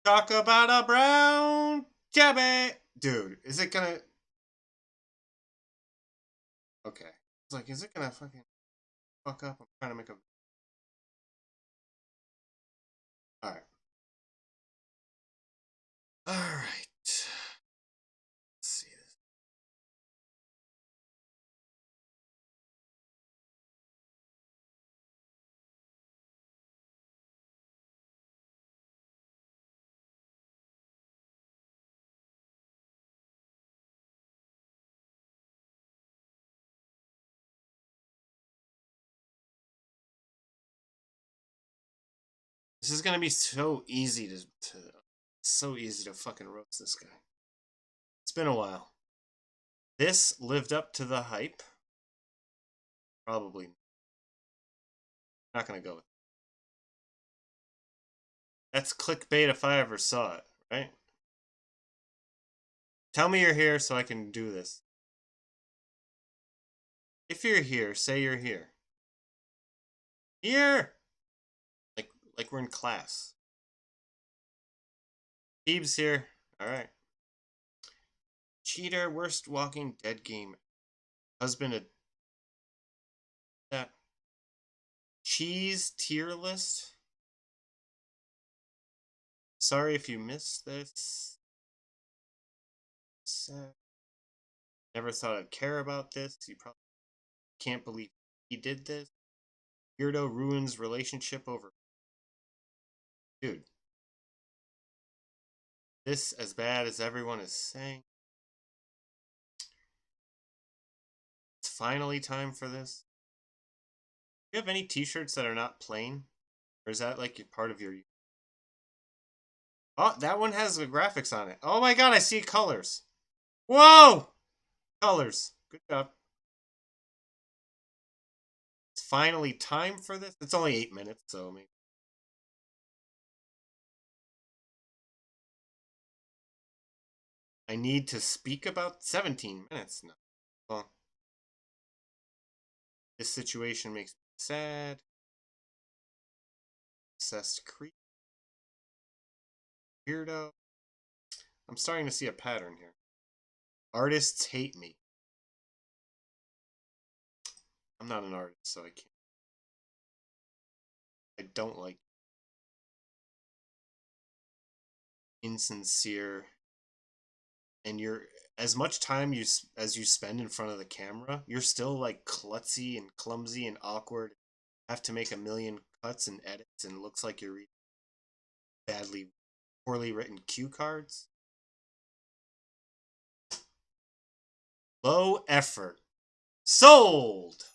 Talk about a brown tabby. Dude, is it gonna... Okay. It's like, is it gonna fucking fuck up? I'm trying to make a... Alright. Alright. Let's see this. This is gonna be so easy to so easy to fucking roast this guy. It's been a while. This lived up to the hype. Probably not gonna go with it. That's clickbait if I ever saw it, right? Tell me you're here so I can do this. If you're here, say you're here. Here! Like we're in class. Thebes here. Alright. Cheater, worst walking dead game. Husband of that. Cheese tier list. Sorry if you missed this. Never thought I'd care about this. You probably can't believe he did this. Weirdo ruins relationship over. Dude. This as bad as everyone is saying. It's finally time for this. Do you have any t-shirts that are not plain? Or is that like part of your... Oh, that one has the graphics on it. Oh my god, I see colors. Whoa! Colors. Good job. It's finally time for this. It's only 8 minutes, so maybe. I need to speak about 17 minutes now. Well, this situation makes me sad. Obsessed creep. Weirdo. I'm starting to see a pattern here. Artists hate me. I'm not an artist, so I can't. I don't like insincere. And you're as much time as you spend in front of the camera, you're still like klutzy and clumsy and awkward. Have to make a million cuts and edits, and it looks like you're reading poorly written cue cards. Low effort. Sold!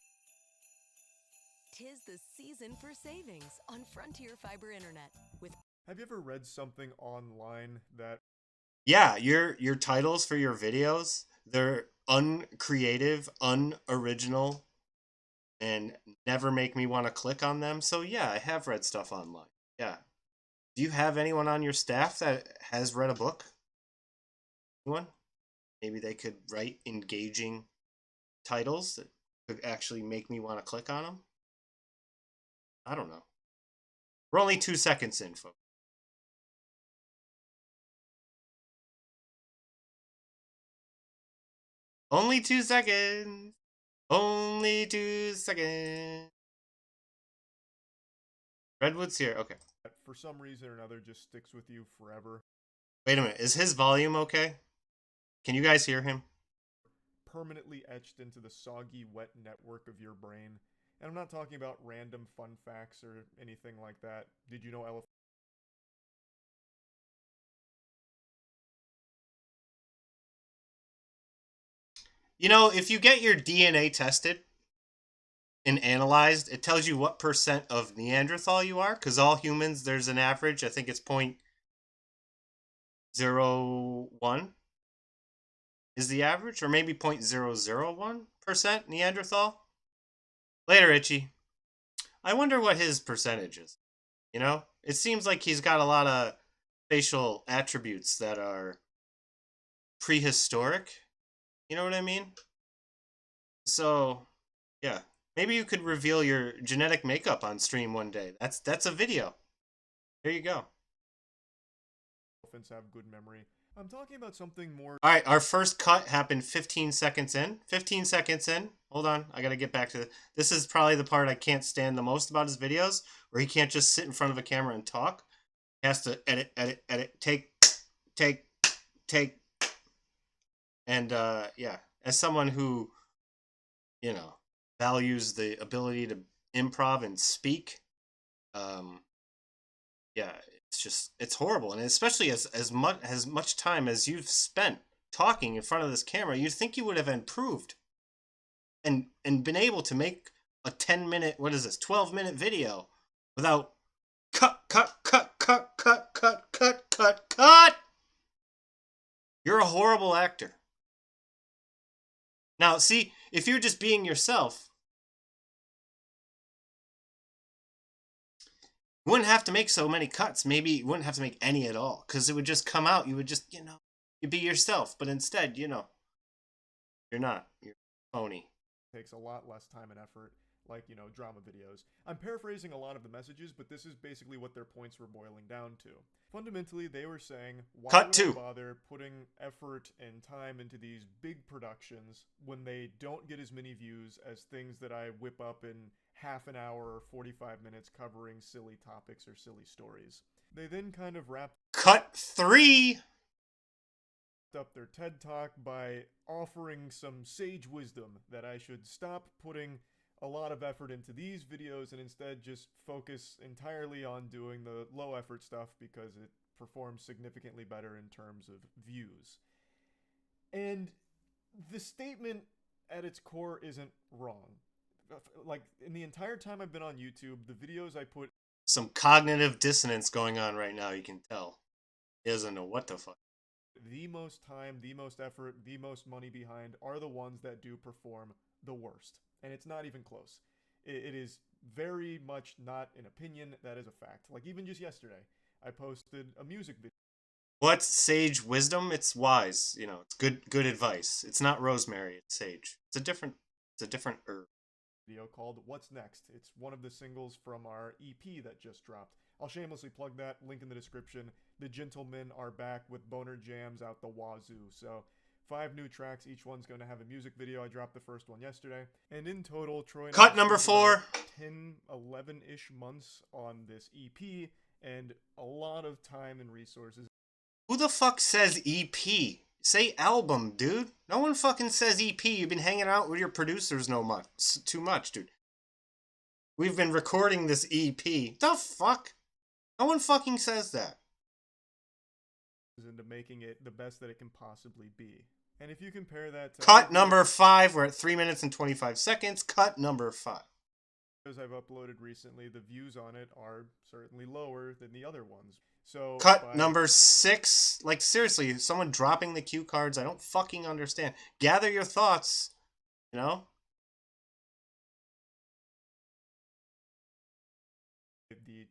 Tis the season for savings on Frontier Fiber Internet. Have you ever read something online that... Yeah, your titles for your videos, they're uncreative, unoriginal, and never make me want to click on them. So yeah, I have read stuff online. Yeah. Do you have anyone on your staff that has read a book? Anyone? Maybe they could write engaging titles that could actually make me want to click on them? I don't know. We're only 2 seconds in, folks. Only 2 seconds. Only 2 seconds. Redwood's here. Okay. for some reason or another just sticks with you forever. Wait a minute. Is his volume okay? Can you guys hear him? Permanently etched into the soggy, wet network of your brain. And I'm not talking about random fun facts or anything like that. Did you know elephants... You know, if you get your DNA tested and analyzed, it tells you what percent of Neanderthal you are, because all humans, there's an average. I think it's 0.01 is the average, or maybe 0.001% Neanderthal. Later, Itchy. I wonder what his percentage is. You know, it seems like he's got a lot of facial attributes that are prehistoric. You know what I mean? So, yeah. Maybe you could reveal your genetic makeup on stream one day. That's a video. There you go. elephants have good memory. I'm talking about something more. All right, our first cut happened 15 seconds in. 15 seconds in. Hold on, I gotta get back to it. This is probably the part I can't stand the most about his videos, where he can't just sit in front of a camera and talk. He has to edit, edit, edit, take, take. And yeah, as someone who, you know, values the ability to improv and speak, um, yeah, it's horrible. And especially as much time as you've spent talking in front of this camera, you'd think you would have improved and been able to make a 10-minute, what is this, 12-minute video without cut, cut, cut, cut, cut, cut, cut, cut, cut. You're a horrible actor. Now, see, if you're just being yourself, you wouldn't have to make so many cuts. Maybe you wouldn't have to make any at all, because it would just come out. You would just, you'd be yourself. But instead, you're not. You're phony. Takes a lot less time and effort, like, drama videos. I'm paraphrasing a lot of the messages, but this is basically what their points were boiling down to. Fundamentally, they were saying, why Cut would two. I bother putting effort and time into these big productions when they don't get as many views as things that I whip up in half an hour or 45 minutes covering silly topics or silly stories? They then kind of wrapped Cut three. up their TED Talk by offering some sage wisdom that I should stop putting a lot of effort into these videos and instead just focus entirely on doing the low effort stuff because it performs significantly better in terms of views. And the statement at its core isn't wrong. Like, in the entire time I've been on YouTube, the videos I put Some cognitive dissonance going on right now, you can tell. He doesn't know what the fuck. the most time, the most effort, the most money behind are the ones that do perform the worst. And it's not even close. It is very much not an opinion, that is a fact. Like, even just yesterday, I posted a music video. What's sage wisdom? It's wise. It's good advice. It's not rosemary, it's sage. It's a different herb. Called What's Next. It's one of the singles from our EP that just dropped. I'll shamelessly plug that, link in the description. The Gentlemen are back with boner jams out the wazoo. So 5 new tracks, each one's going to have a music video. I dropped the first one yesterday. And in total, Troy and Cut I number spent about 4. 10, 11-ish months on this EP and a lot of time and resources. Who the fuck says EP? Say album, dude. No one fucking says EP. You've been hanging out with your producers too much, dude. We've been recording this EP. The fuck? No one fucking says that. Into making it the best that it can possibly be. And if you compare that to Cut number 5. We're at 3 minutes and 25 seconds. Cut number 5. As I've uploaded recently, the views on it are certainly lower than the other ones. So Cut number 6. Like, seriously, someone dropping the cue cards. I don't fucking understand. Gather your thoughts. The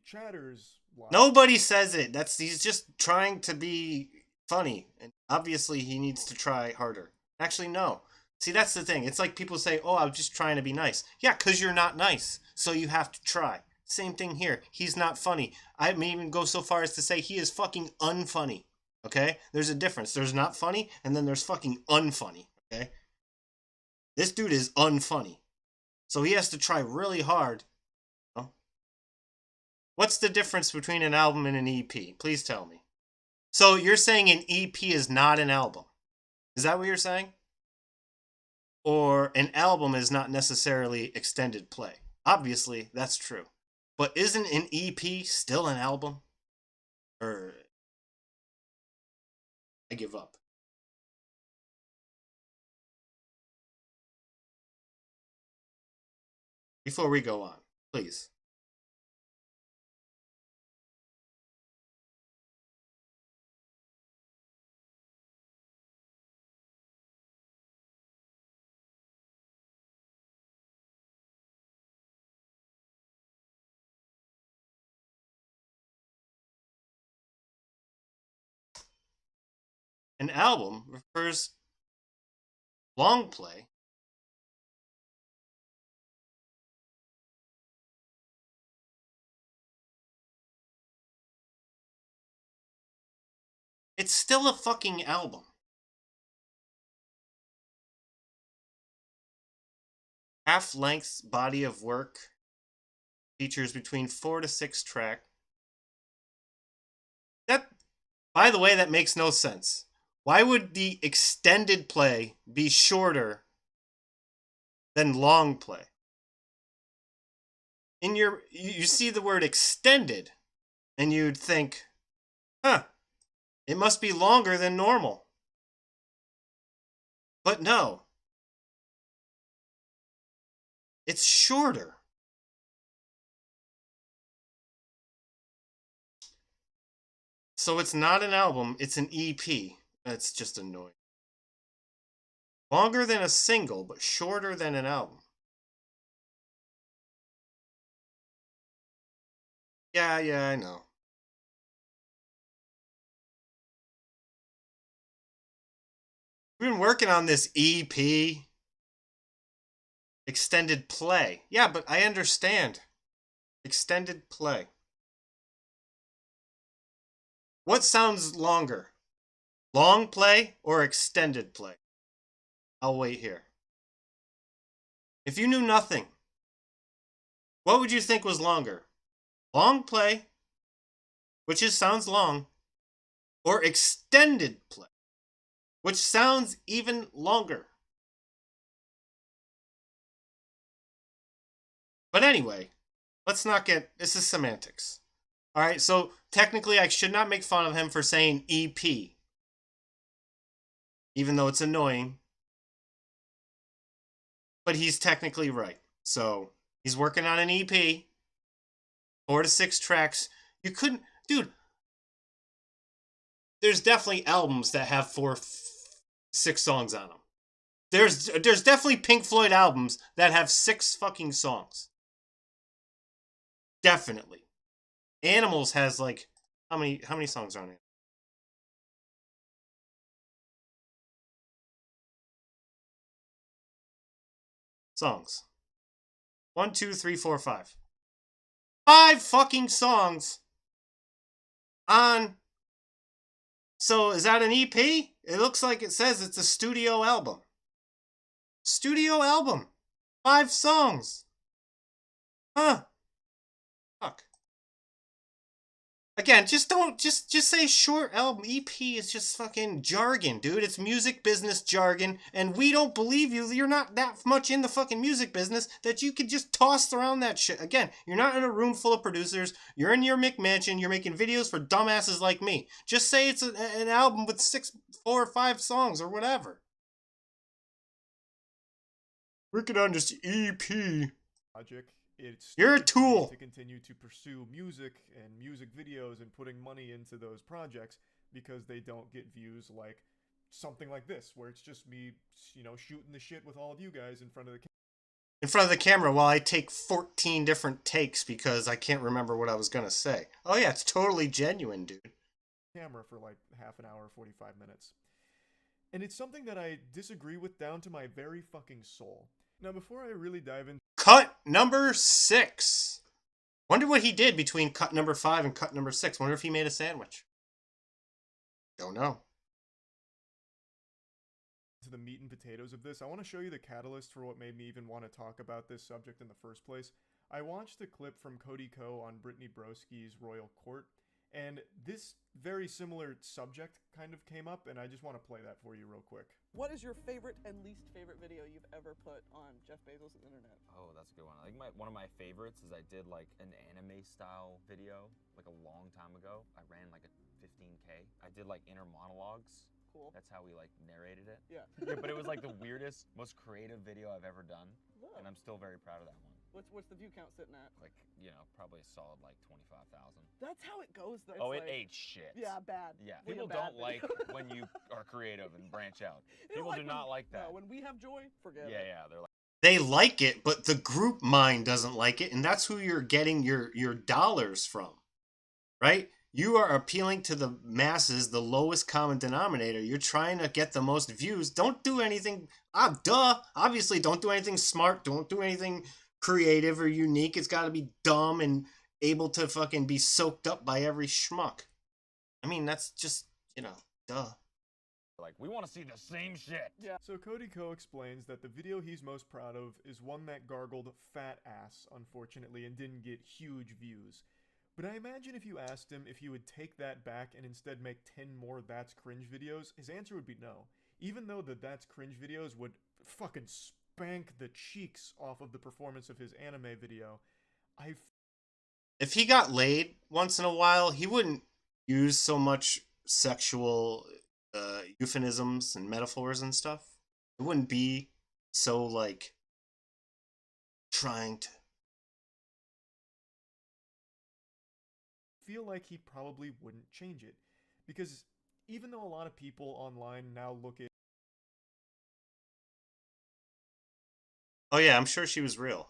chatters line. Nobody says it. He's just trying to be funny. And obviously he needs to try harder. Actually, no. See, that's the thing. It's like people say, oh, I'm just trying to be nice. Yeah, because you're not nice. So you have to try. Same thing here. He's not funny. I may even go so far as to say he is fucking unfunny. Okay? There's a difference. There's not funny, and then there's fucking unfunny. Okay? This dude is unfunny. So he has to try really hard. What's the difference between an album and an EP? Please tell me. So you're saying an EP is not an album? Is that what you're saying? Or an album is not necessarily extended play? Obviously, that's true. But isn't an EP still an album? Or I give up. Before we go on, please. An album refers long play It's still a fucking album. Half-length body of work. Features between 4 to 6 track. That, by the way, that makes no sense. Why would the extended play be shorter than long play? You see the word extended, and you'd think, huh, it must be longer than normal. But no, it's shorter. So it's not an album, it's an EP. That's just annoying. Longer than a single, but shorter than an album. Yeah, I know. We've been working on this EP. Extended play. Yeah, but I understand. Extended play. What sounds longer? Long play or extended play? I'll wait here. If you knew nothing, what would you think was longer? Long play, which sounds long, or extended play, which sounds even longer? But anyway, let's not get, this is semantics. All right, so technically I should not make fun of him for saying EP, even though it's annoying. But he's technically right. So he's working on an EP, 4 to 6 tracks. You couldn't, dude. There's definitely albums that have 6 songs on them. There's definitely Pink Floyd albums that have 6 fucking songs. Definitely. Animals has like how many songs are on it? Songs. 1, 2, 3, 4, 5. 5 fucking songs on. So is that an EP? It looks like it says it's a studio album. Studio album. 5 songs. Huh. Fuck. Again, just say short album. EP is just fucking jargon, dude. It's music business jargon, and we don't believe you. You're not that much in the fucking music business that you could just toss around that shit. Again, you're not in a room full of producers. You're in your McMansion. You're making videos for dumbasses like me. Just say it's an album with 4 or 5 songs or whatever. Working on this EP. Logic. It's You're a tool to continue to pursue music and music videos and putting money into those projects because they don't get views like something like this, where it's just me, shooting the shit with all of you guys in front of the camera while I take 14 different takes because I can't remember what I was gonna say. Oh yeah, it's totally genuine, dude. Camera for like half an hour, 45 minutes. And it's something that I disagree with down to my very fucking soul. Now, before I really dive into cut number 6. Wonder what he did between cut number 5 and cut number 6. Wonder if he made a sandwich. Don't know. To the meat and potatoes of this, I want to show you the catalyst for what made me even want to talk about this subject in the first place. I watched a clip from Cody Ko on Brittany Broski's Royal Court, and this very similar subject kind of came up, and I just want to play that for you real quick. What is your favorite and least favorite video you've ever put on Jeff Bezos' internet? Oh, that's a good one. I think one of my favorites is I did like an anime style video like a long time ago. I ran like a 15K. I did like inner monologues. Cool. That's how we like narrated it. Yeah. Yeah, but it was like the weirdest, most creative video I've ever done, Whoa. and I'm still very proud of that one. What's the view count sitting at? Like, probably a solid like 25,000. That's how it goes though. Oh, It's it like, ate shit. Yeah, bad. Yeah, Way people a bad don't like video. when you are creative and branch out. They don't People do not when- like that. No, when we have joy, forget it. Yeah, they're like. They like it, but the group mind doesn't like it, and that's who you're getting your dollars from. Right? You are appealing to the masses, the lowest common denominator. You're trying to get the most views. Don't do anything, obviously don't do anything smart. Don't do anything creative or unique. It's got to be dumb and able to fucking be soaked up by every schmuck. I mean, that's just, duh. Like, we want to see the same shit. Yeah. So Cody Ko explains that the video he's most proud of is one that gargled fat ass, unfortunately, and didn't get huge views. But I imagine if you asked him if he would take that back and instead make 10 more That's Cringe videos, his answer would be no. Even though the That's Cringe videos would fucking spank the cheeks off of the performance of his anime video, If he got laid once in a while, he wouldn't use so much sexual euphemisms and metaphors and stuff. It wouldn't be so like trying to. feel like he probably wouldn't change it. Because even though a lot of people online now look at Oh yeah, I'm sure she was real.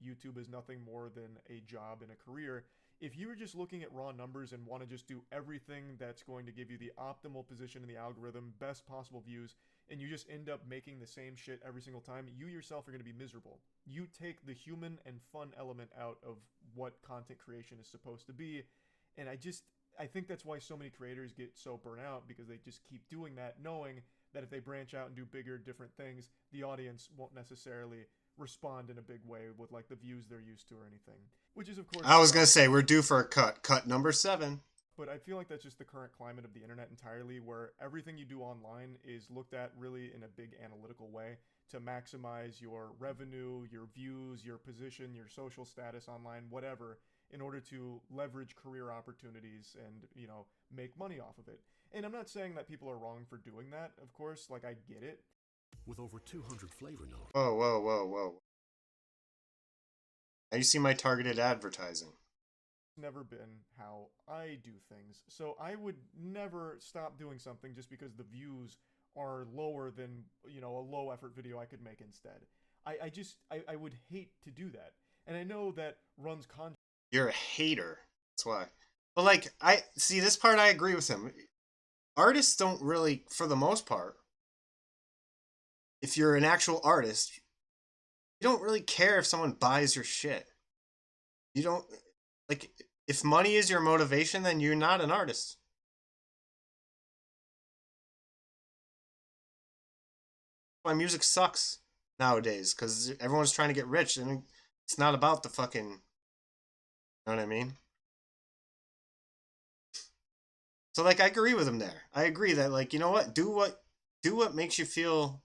YouTube is nothing more than a job and a career, if you were just looking at raw numbers and want to just do everything that's going to give you the optimal position in the algorithm, best possible views, and you just end up making the same shit every single time, you yourself are going to be miserable. You take the human and fun element out of what content creation is supposed to be, and I think that's why so many creators get so burnt out, because they just keep doing that, knowing that if they branch out and do bigger, different things, the audience won't necessarily respond in a big way with like the views they're used to or anything. Which is of course I was gonna say we're due for a cut. Cut number 7. but I feel like that's just the current climate of the internet entirely, where everything you do online is looked at really in a big analytical way to maximize your revenue, your views, your position, your social status online, whatever, in order to leverage career opportunities and, you know, make money off of it. And I'm not saying that people are wrong for doing that, of course, like I get it. With over 200 flavor notes. Whoa, whoa, whoa, whoa. Now you see my targeted advertising. Never been how I do things. So I would never stop doing something just because the views are lower than, you know, a low effort video I could make instead. I would hate to do that. And I know that runs contrary. You're a hater. That's why. But like, I see this part. I agree with him. Artists don't really, for the most part, if you're an actual artist, you don't really care if someone buys your shit. You don't, like, if money is your motivation, then you're not an artist. My music sucks nowadays because everyone's trying to get rich, and it's not about the fucking, you know what I mean? So like, I agree with him there. I agree that, like, you know what? Do what makes you feel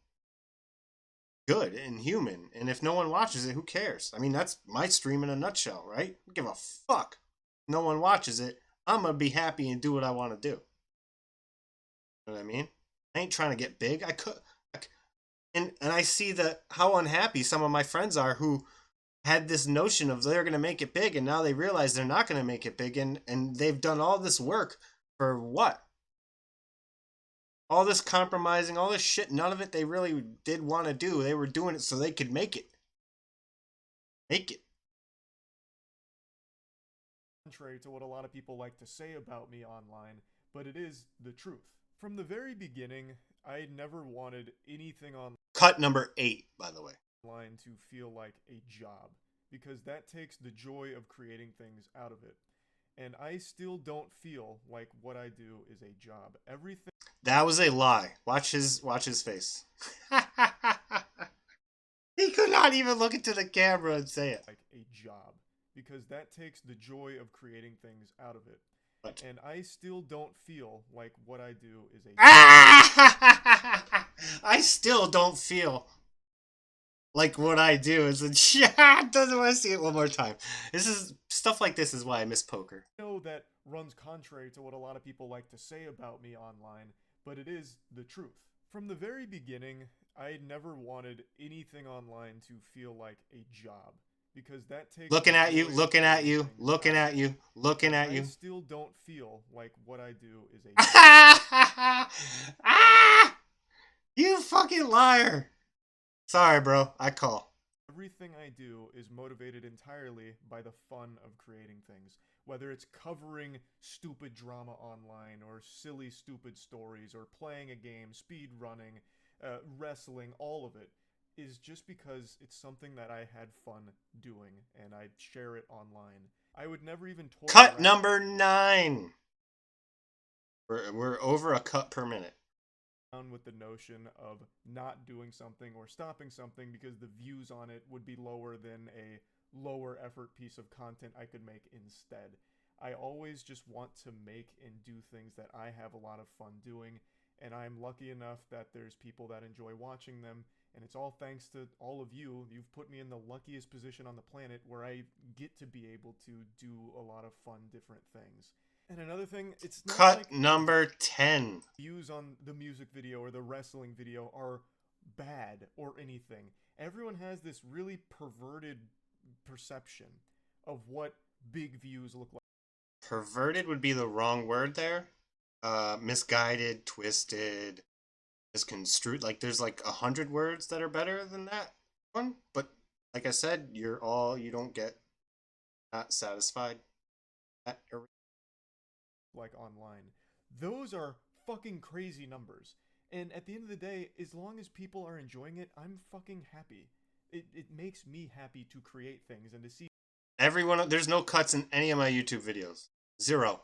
good and human. And if no one watches it, who cares? I mean, that's my stream in a nutshell, right? I don't give a fuck. No one watches it. I'm gonna be happy and do what I want to do. You know what I mean? I ain't trying to get big. And I see that how unhappy some of my friends are who had this notion of they're gonna make it big, and now they realize they're not gonna make it big, and they've done all this work for what? All this compromising, all this shit, none of it they really did want to do. They were doing it so they could make it. Make it. Contrary to what a lot of people like to say about me online, but it is the truth. From the very beginning, I never wanted anything Cut number 8, by the way. online to feel like a job, because that takes the joy of creating things out of it. And I still don't feel like what I do is a job. Everything That was a lie. Watch his face. He could not even look into the camera and say it. like a job, because that takes the joy of creating things out of it. What? And I still don't feel like what I do is a job. I still don't feel like what I do is a job. Doesn't want to see it one more time. This is stuff like this is why I miss poker. I know that runs contrary to what a lot of people like to say about me online, but it is the truth. From the very beginning, I never wanted anything online to feel like a job, because that takes Looking the at you, joy of looking at creating you, things looking out of at it. you, looking at I you. still don't feel like what I do is a job. Ah! You fucking liar. Sorry, bro. I call. Everything I do is motivated entirely by the fun of creating things. Whether it's covering stupid drama online, or silly stupid stories, or playing a game, speed running, wrestling, all of it. is just because it's something that I had fun doing and I share it online. I would never even toy Cut around number 9. We're over a cut per minute. with the notion of not doing something or stopping something because the views on it would be lower than a lower effort piece of content I could make instead. I always just want to make and do things that I have a lot of fun doing, and I'm lucky enough that there's people that enjoy watching them, and it's all thanks to all of you. You've put me in the luckiest position on the planet where I get to be able to do a lot of fun different things. And another thing, it's not Cut like number 10. views on the music video or the wrestling video are bad or anything. Everyone has this really perverted perception of what big views look like. Perverted would be the wrong word there. Misguided, twisted, misconstrued. Like there's like 100 words that are better than that one. But like I said, you don't get not satisfied. Like online. Those are fucking crazy numbers. And at the end of the day, as long as people are enjoying it, I'm fucking happy. It makes me happy to create things and to see Everyone, there's no cuts in any of my YouTube videos. Zero.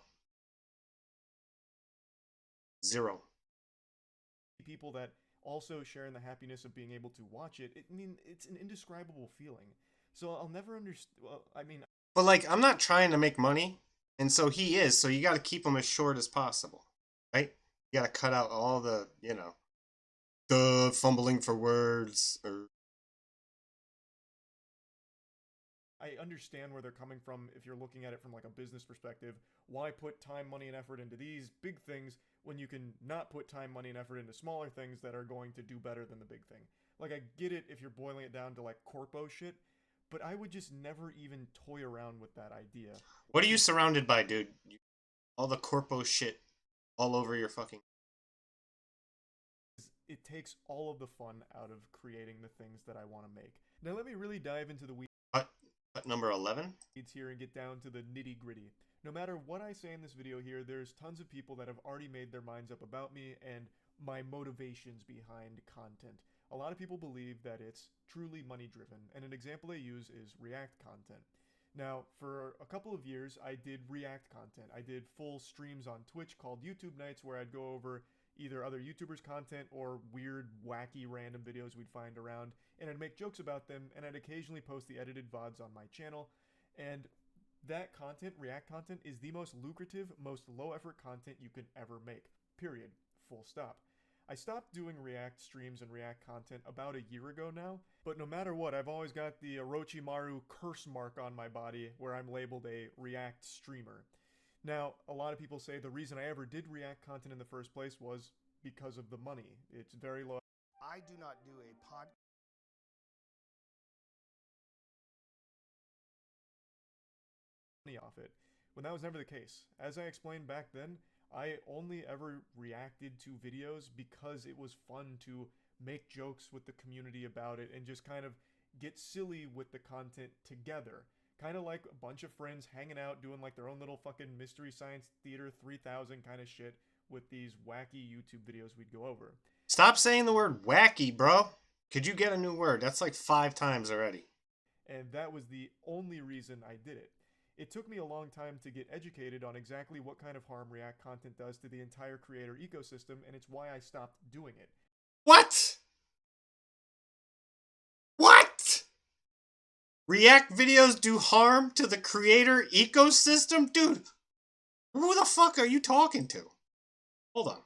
people that also sharing the happiness of being able to watch it. I mean, it's an indescribable feeling. So I'll never understand. Well, I mean, But like, I'm not trying to make money, and so he is. So you got to keep him as short as possible, right? You got to cut out all the, the fumbling for words or. I understand where they're coming from if you're looking at it from like a business perspective. Why put time, money, and effort into these big things when you can not put time, money, and effort into smaller things that are going to do better than the big thing? Like, I get it if you're boiling it down to like corpo shit, but I would just never even toy around with that idea. What are you surrounded by, dude? All the corpo shit all over your fucking. It takes all of the fun out of creating the things that I want to make. Now let me really dive into the Cut number 11. here and get down to the nitty gritty. No matter what I say in this video here, there's tons of people that have already made their minds up about me and my motivations behind content. A lot of people believe that it's truly money driven, and an example they use is React content. Now, for a couple of years, I did React content. I did full streams on Twitch called YouTube Nights where I'd go over either other YouTubers' content or weird, wacky, random videos we'd find around, and I'd make jokes about them, and I'd occasionally post the edited VODs on my channel. And that content, React content, is the most lucrative, most low-effort content you can ever make. Period. Full stop. I stopped doing React streams and React content about a year ago now, but no matter what, I've always got the Orochimaru curse mark on my body where I'm labeled a React streamer. Now, a lot of people say the reason I ever did React content in the first place was because of the money. It's very low. I do not do a podcast Money off it, when that was never the case. As I explained back then, I only ever reacted to videos because it was fun to make jokes with the community about it and just kind of get silly with the content together. Kind of like a bunch of friends hanging out doing like their own little fucking Mystery Science Theater 3000 kind of shit with these wacky YouTube videos we'd go over. Stop saying the word wacky, bro. Could you get a new word? That's like 5 times already. And that was the only reason I did it. It took me a long time to get educated on exactly what kind of harm React content does to the entire creator ecosystem, and it's why I stopped doing it. What? What? React videos do harm to the creator ecosystem? Dude, who the fuck are you talking to? Hold on.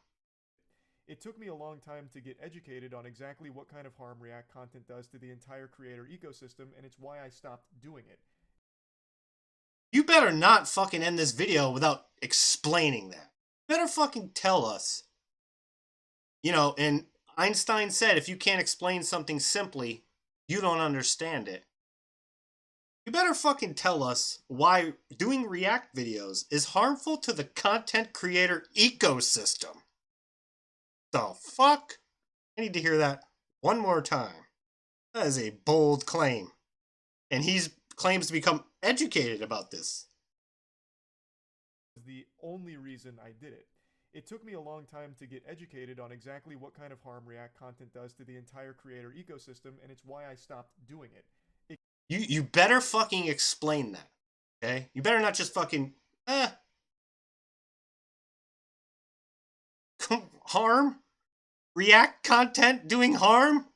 It took me a long time to get educated on exactly what kind of harm React content does to the entire creator ecosystem, and it's why I stopped doing it. You better not fucking end this video without explaining that. You better fucking tell us. And Einstein said if you can't explain something simply, you don't understand it. You better fucking tell us why doing React videos is harmful to the content creator ecosystem. The fuck? I need to hear that one more time. That is a bold claim. And he claims to become educated about this. The only reason I did it. It took me a long time to get educated on exactly what kind of harm React content does to the entire creator ecosystem, and it's why I stopped doing it. You better fucking explain that, okay? You better not just fucking harm? React content doing harm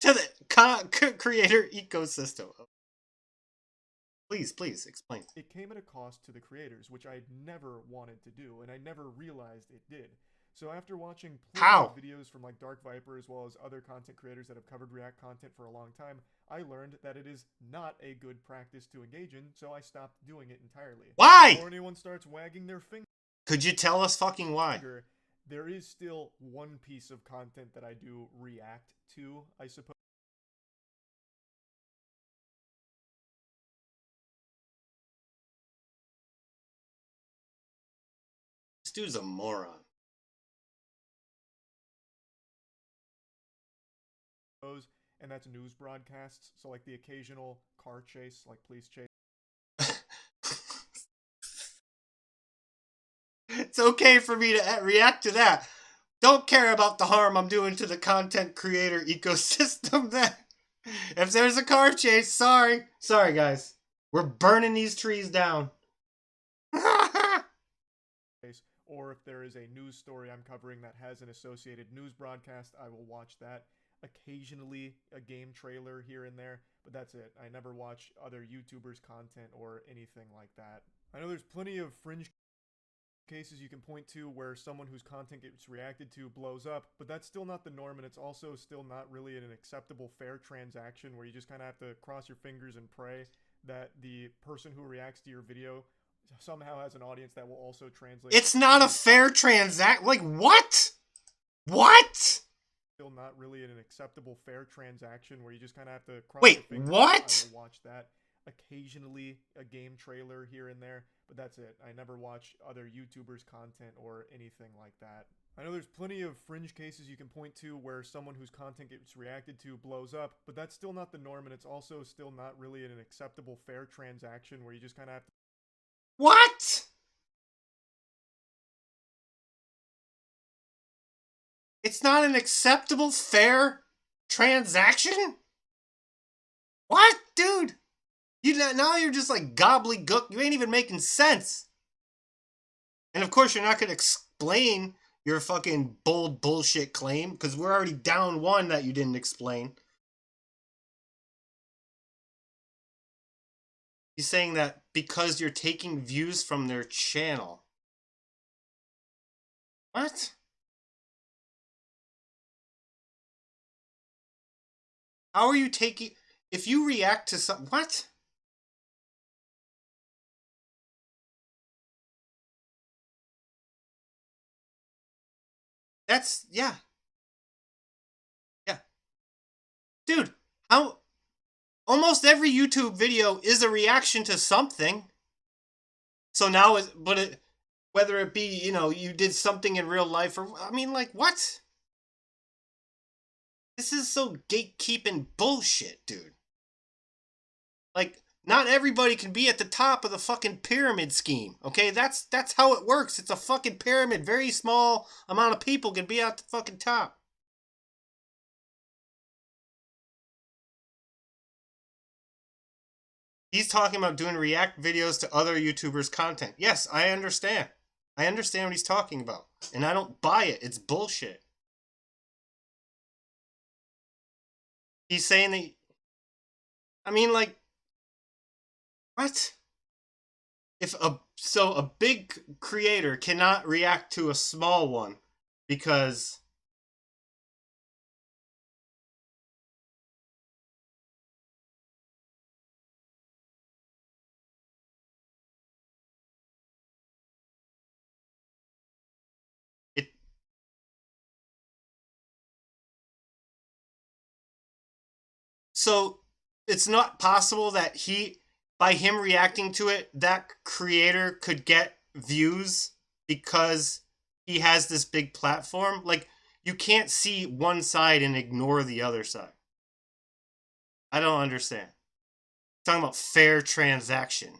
to the creator ecosystem. Please explain. It came at a cost to the creators, which I never wanted to do, and I never realized it did. So after watching plenty How? of videos from like Dark Viper as well as other content creators that have covered React content for a long time, I learned that it is not a good practice to engage in, so I stopped doing it entirely. Why? Before anyone starts wagging their finger, Could you tell us fucking why? there is still one piece of content that I do react to, I suppose. This dude's a moron. And that's news broadcasts, so like the occasional car chase, like police chase. It's okay for me to react to that. Don't care about the harm I'm doing to the content creator ecosystem then. If there's a car chase, sorry guys. We're burning these trees down. Or if there is a news story I'm covering that has an associated news broadcast, I will watch that. Occasionally a game trailer here and there, but that's it. I never watch other YouTubers' content or anything like that. I know there's plenty of fringe cases you can point to where someone whose content gets reacted to blows up, but that's still not the norm, and it's also still not really an acceptable fair transaction where you just kind of have to cross your fingers and pray that the person who reacts to your video somehow has an audience that will also translate. It's not a fair transaction. Like, what? What? Still not really an acceptable fair transaction where you just kind of have to cross Wait, your fingers. what? I will watch that. Occasionally a game trailer here and there, but that's it. I never watch other YouTubers' content or anything like that. I know there's plenty of fringe cases you can point to where someone whose content gets reacted to blows up, but that's still not the norm, and it's also still not really an acceptable fair transaction where you just kind of have to. What? It's not an acceptable, fair transaction? What, dude? Now you're just like gobbledygook. You ain't even making sense. And of course, you're not going to explain your fucking bold bullshit claim because we're already down one that you didn't explain. He's saying that because you're taking views from their channel. What? How are you taking... If you react to some... What? That's... Yeah. Yeah. Dude, how... Almost every YouTube video is a reaction to something. So now, whether it be, you did something in real life or... I mean, like, what? This is so gatekeeping bullshit, dude. Like, not everybody can be at the top of the fucking pyramid scheme, okay? That's how it works. It's a fucking pyramid. Very small amount of people can be at the fucking top. He's talking about doing react videos to other YouTubers' content. Yes, I understand. I understand what he's talking about. And I don't buy it. It's bullshit. He's saying that... I mean, like... What? So a big creator cannot react to a small one because... So it's not possible that by him reacting to it, that creator could get views because he has this big platform. Like, you can't see one side and ignore the other side. I don't understand. Talking about fair transaction.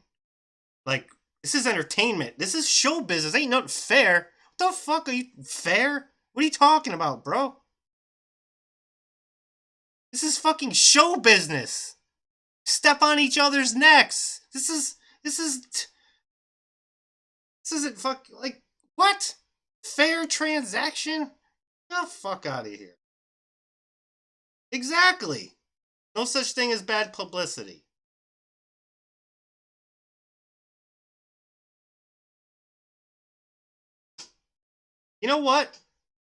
Like, this is entertainment. This is show business. Ain't nothing fair. What the fuck are you fair? What are you talking about, bro? This is fucking show business. Step on each other's necks. This isn't like what? Fair transaction? Get the fuck out of here. Exactly. No such thing as bad publicity. You know what?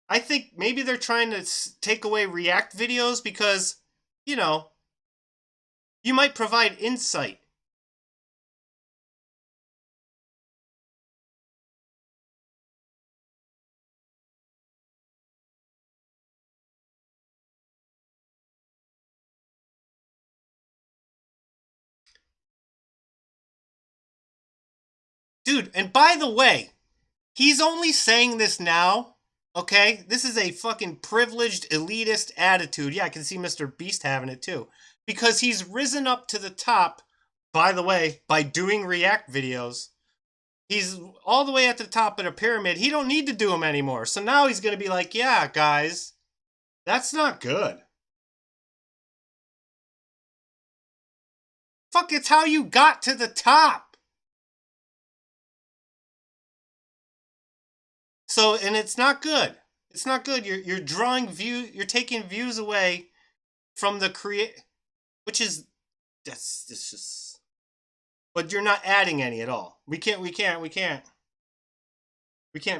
I think maybe they're trying to take away React videos because, you know, you might provide insight. Dude, and by the way, he's only saying this now, okay? This is a fucking privileged, elitist attitude. Yeah, I can see Mr. Beast having it too. Because he's risen up to the top, by the way, by doing React videos. He's all the way at the top of the pyramid. He don't need to do them anymore. So now he's going to be like, yeah, guys, that's not good. Fuck, it's how you got to the top. So, and it's not good. It's not good. You're drawing you're taking views away from the which is, that's just, but you're not adding any at all. We can't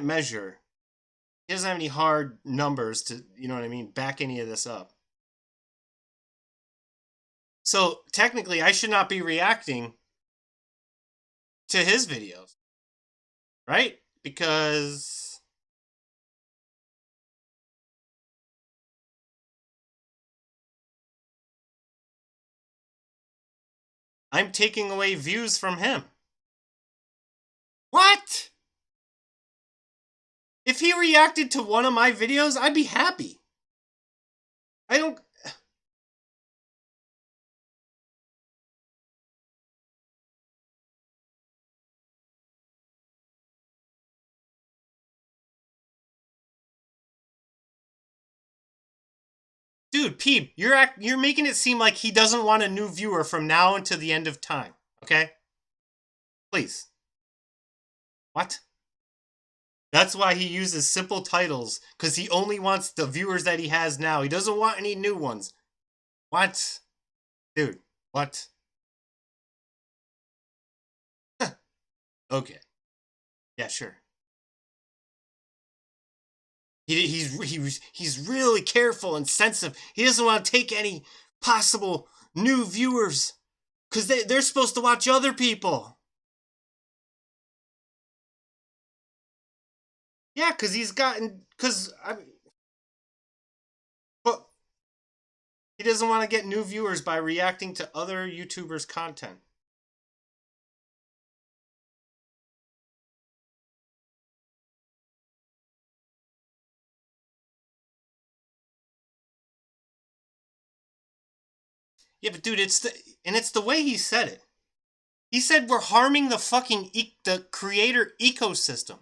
measure. He doesn't have any hard numbers to, you know what I mean, back any of this up. So technically, I should not be reacting to his videos, right? Because I'm taking away views from him. What? If he reacted to one of my videos, I'd be happy. I don't... Dude, Peep, you're making it seem like he doesn't want a new viewer from now until the end of time, okay? Please. What? That's why he uses simple titles, because he only wants the viewers that he has now. He doesn't want any new ones. What? Dude, what? Okay. Yeah, sure. He's really careful and sensitive. He doesn't want to take any possible new viewers because they're supposed to watch other people. Yeah, because but he doesn't want to get new viewers by reacting to other YouTubers' content. Yeah, but dude, it's the way he said it. He said we're harming the fucking the creator ecosystem.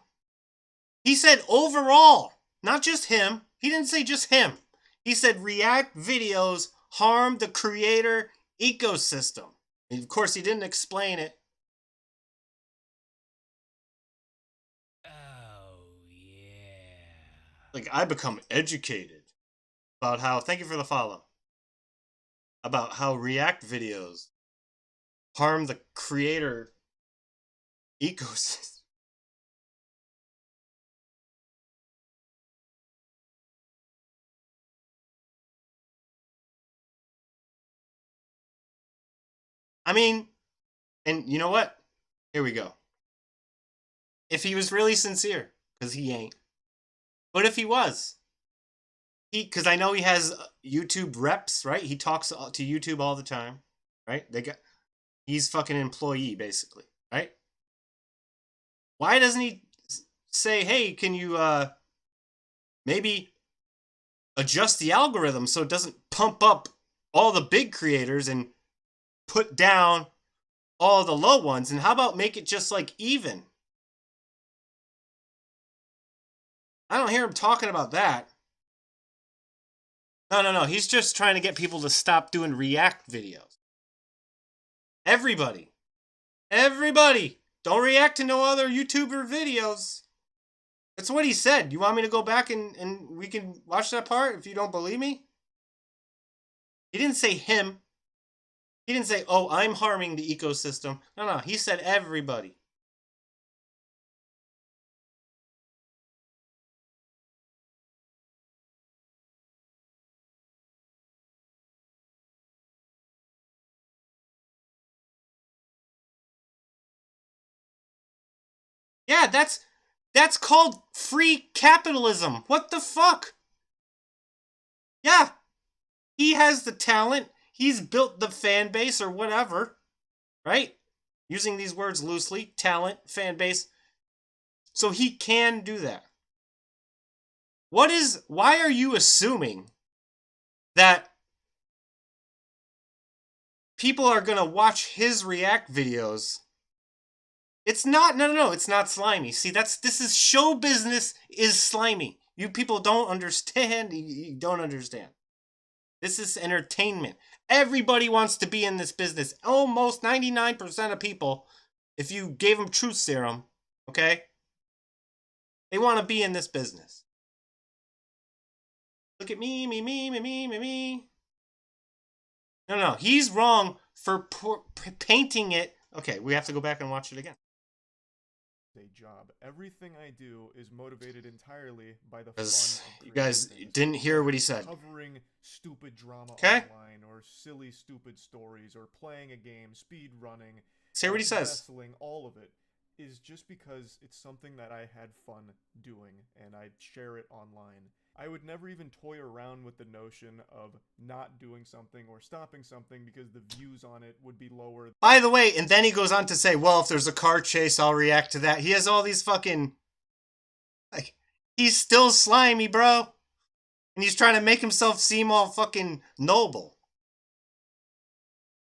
He said overall, not just him. He didn't say just him. He said React videos harm the creator ecosystem. And of course, he didn't explain it. Oh, yeah. Like, I become educated about how, thank you for the follow, about how React videos harm the creator ecosystem. I mean, and you know what? Here we go. If he was really sincere, because he ain't. But if he was, because I know he has YouTube reps, right? He talks to YouTube all the time, right? He's fucking employee, basically, right? Why doesn't he say, hey, can you maybe adjust the algorithm so it doesn't pump up all the big creators and put down all the low ones? And how about make it just like even? I don't hear him talking about that. No, no, no. He's just trying to get people to stop doing react videos. Everybody. Everybody. Don't react to no other YouTuber videos. That's what he said. You want me to go back and we can watch that part if you don't believe me? He didn't say him. He didn't say, oh, I'm harming the ecosystem. No, no. He said everybody. Yeah, that's called free capitalism. What the fuck? Yeah, he has the talent. He's built the fan base or whatever, right? Using these words loosely, talent, fan base. So he can do that. Why are you assuming that people are going to watch his react videos? It's not, no, no, no, it's not slimy. See, this is show business is slimy. You people don't understand. You don't understand. This is entertainment. Everybody wants to be in this business. Almost 99% of people, if you gave them truth serum, okay, they want to be in this business. Look at me, me, me, me, me, me, me. No, no, he's wrong for painting it. Okay, we have to go back and watch it again. A job. Everything I do is motivated entirely by the fun Because of you guys things. didn't hear what he said. Covering stupid drama Okay? online, or silly stupid stories, or playing a game, speed running, Say what he says. wrestling, all of it is just because it's something that I had fun doing and I share it online. I would never even toy around with the notion of not doing something or stopping something because the views on it would be lower. By the way, and then he goes on to say, well, if there's a car chase, I'll react to that. He has all these fucking... Like, he's still slimy, bro. And he's trying to make himself seem all fucking noble.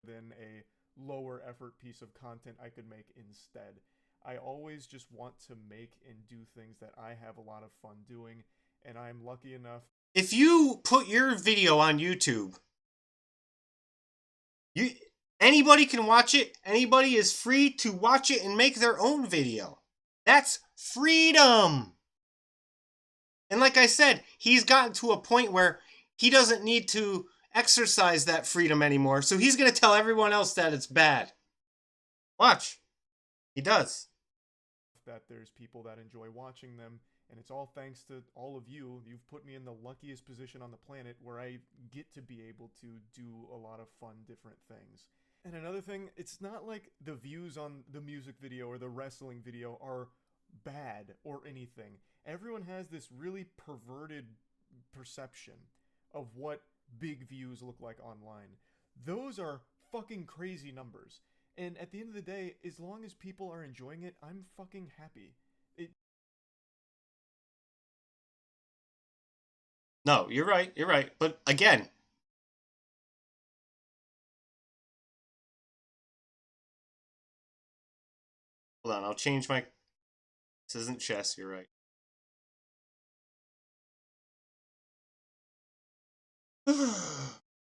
Than a lower effort piece of content I could make instead. I always just want to make and do things that I have a lot of fun doing, and I'm lucky enough. If you put your video on YouTube, anybody can watch it. Anybody is free to watch it and make their own video. That's freedom. And like I said, he's gotten to a point where he doesn't need to exercise that freedom anymore. So he's going to tell everyone else that it's bad. Watch. He does. That there's people that enjoy watching them, and it's all thanks to all of you. You've put me in the luckiest position on the planet where I get to be able to do a lot of fun different things. And another thing, it's not like the views on the music video or the wrestling video are bad or anything. Everyone has this really perverted perception of what big views look like online. Those are fucking crazy numbers. And at the end of the day, as long as people are enjoying it, I'm fucking happy. No, you're right. You're right. But again, hold on. I'll change my... This isn't chess. You're right.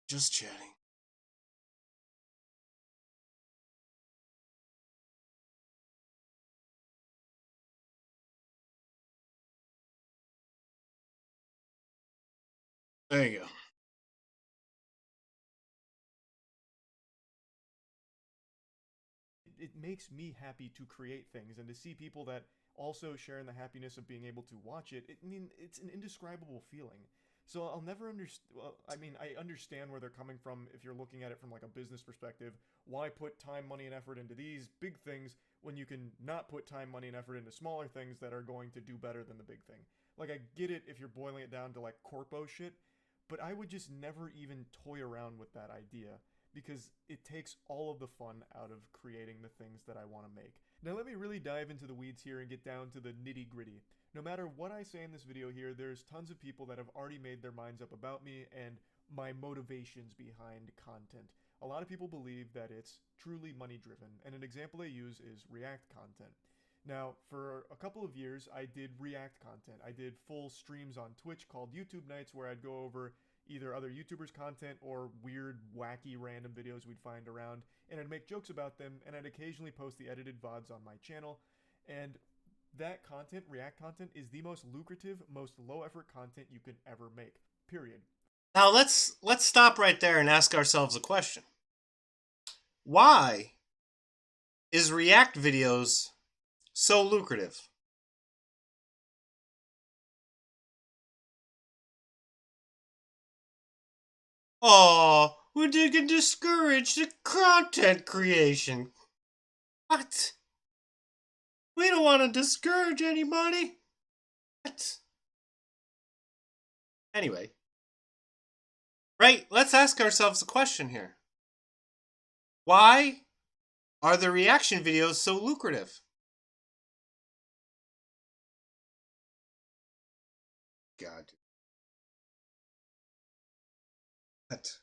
Just chatting. There you go. It makes me happy to create things, and to see people that also share in the happiness of being able to watch it. I mean, it's an indescribable feeling. So I'll never understand. Well, I mean, I understand where they're coming from if you're looking at it from like a business perspective. Why put time, money, and effort into these big things when you can not put time, money, and effort into smaller things that are going to do better than the big thing? Like, I get it if you're boiling it down to like corpo shit, but I would just never even toy around with that idea because it takes all of the fun out of creating the things that I want to make. Now let me really dive into the weeds here and get down to the nitty gritty. No matter what I say in this video here, there's tons of people that have already made their minds up about me and my motivations behind content. A lot of people believe that it's truly money driven, and an example they use is React content. Now, for a couple of years, I did React content. I did full streams on Twitch called YouTube Nights where I'd go over either other YouTubers' content or weird, wacky, random videos we'd find around, and I'd make jokes about them, and I'd occasionally post the edited VODs on my channel. And that content, React content, is the most lucrative, most low-effort content you can ever make. Period. Now let's stop right there and ask ourselves a question. Why is React videos so lucrative? Oh, we're going to discourage the content creation. What? We don't want to discourage anybody. What? Anyway. Right, let's ask ourselves a question here. Why are the reaction videos so lucrative? God. What?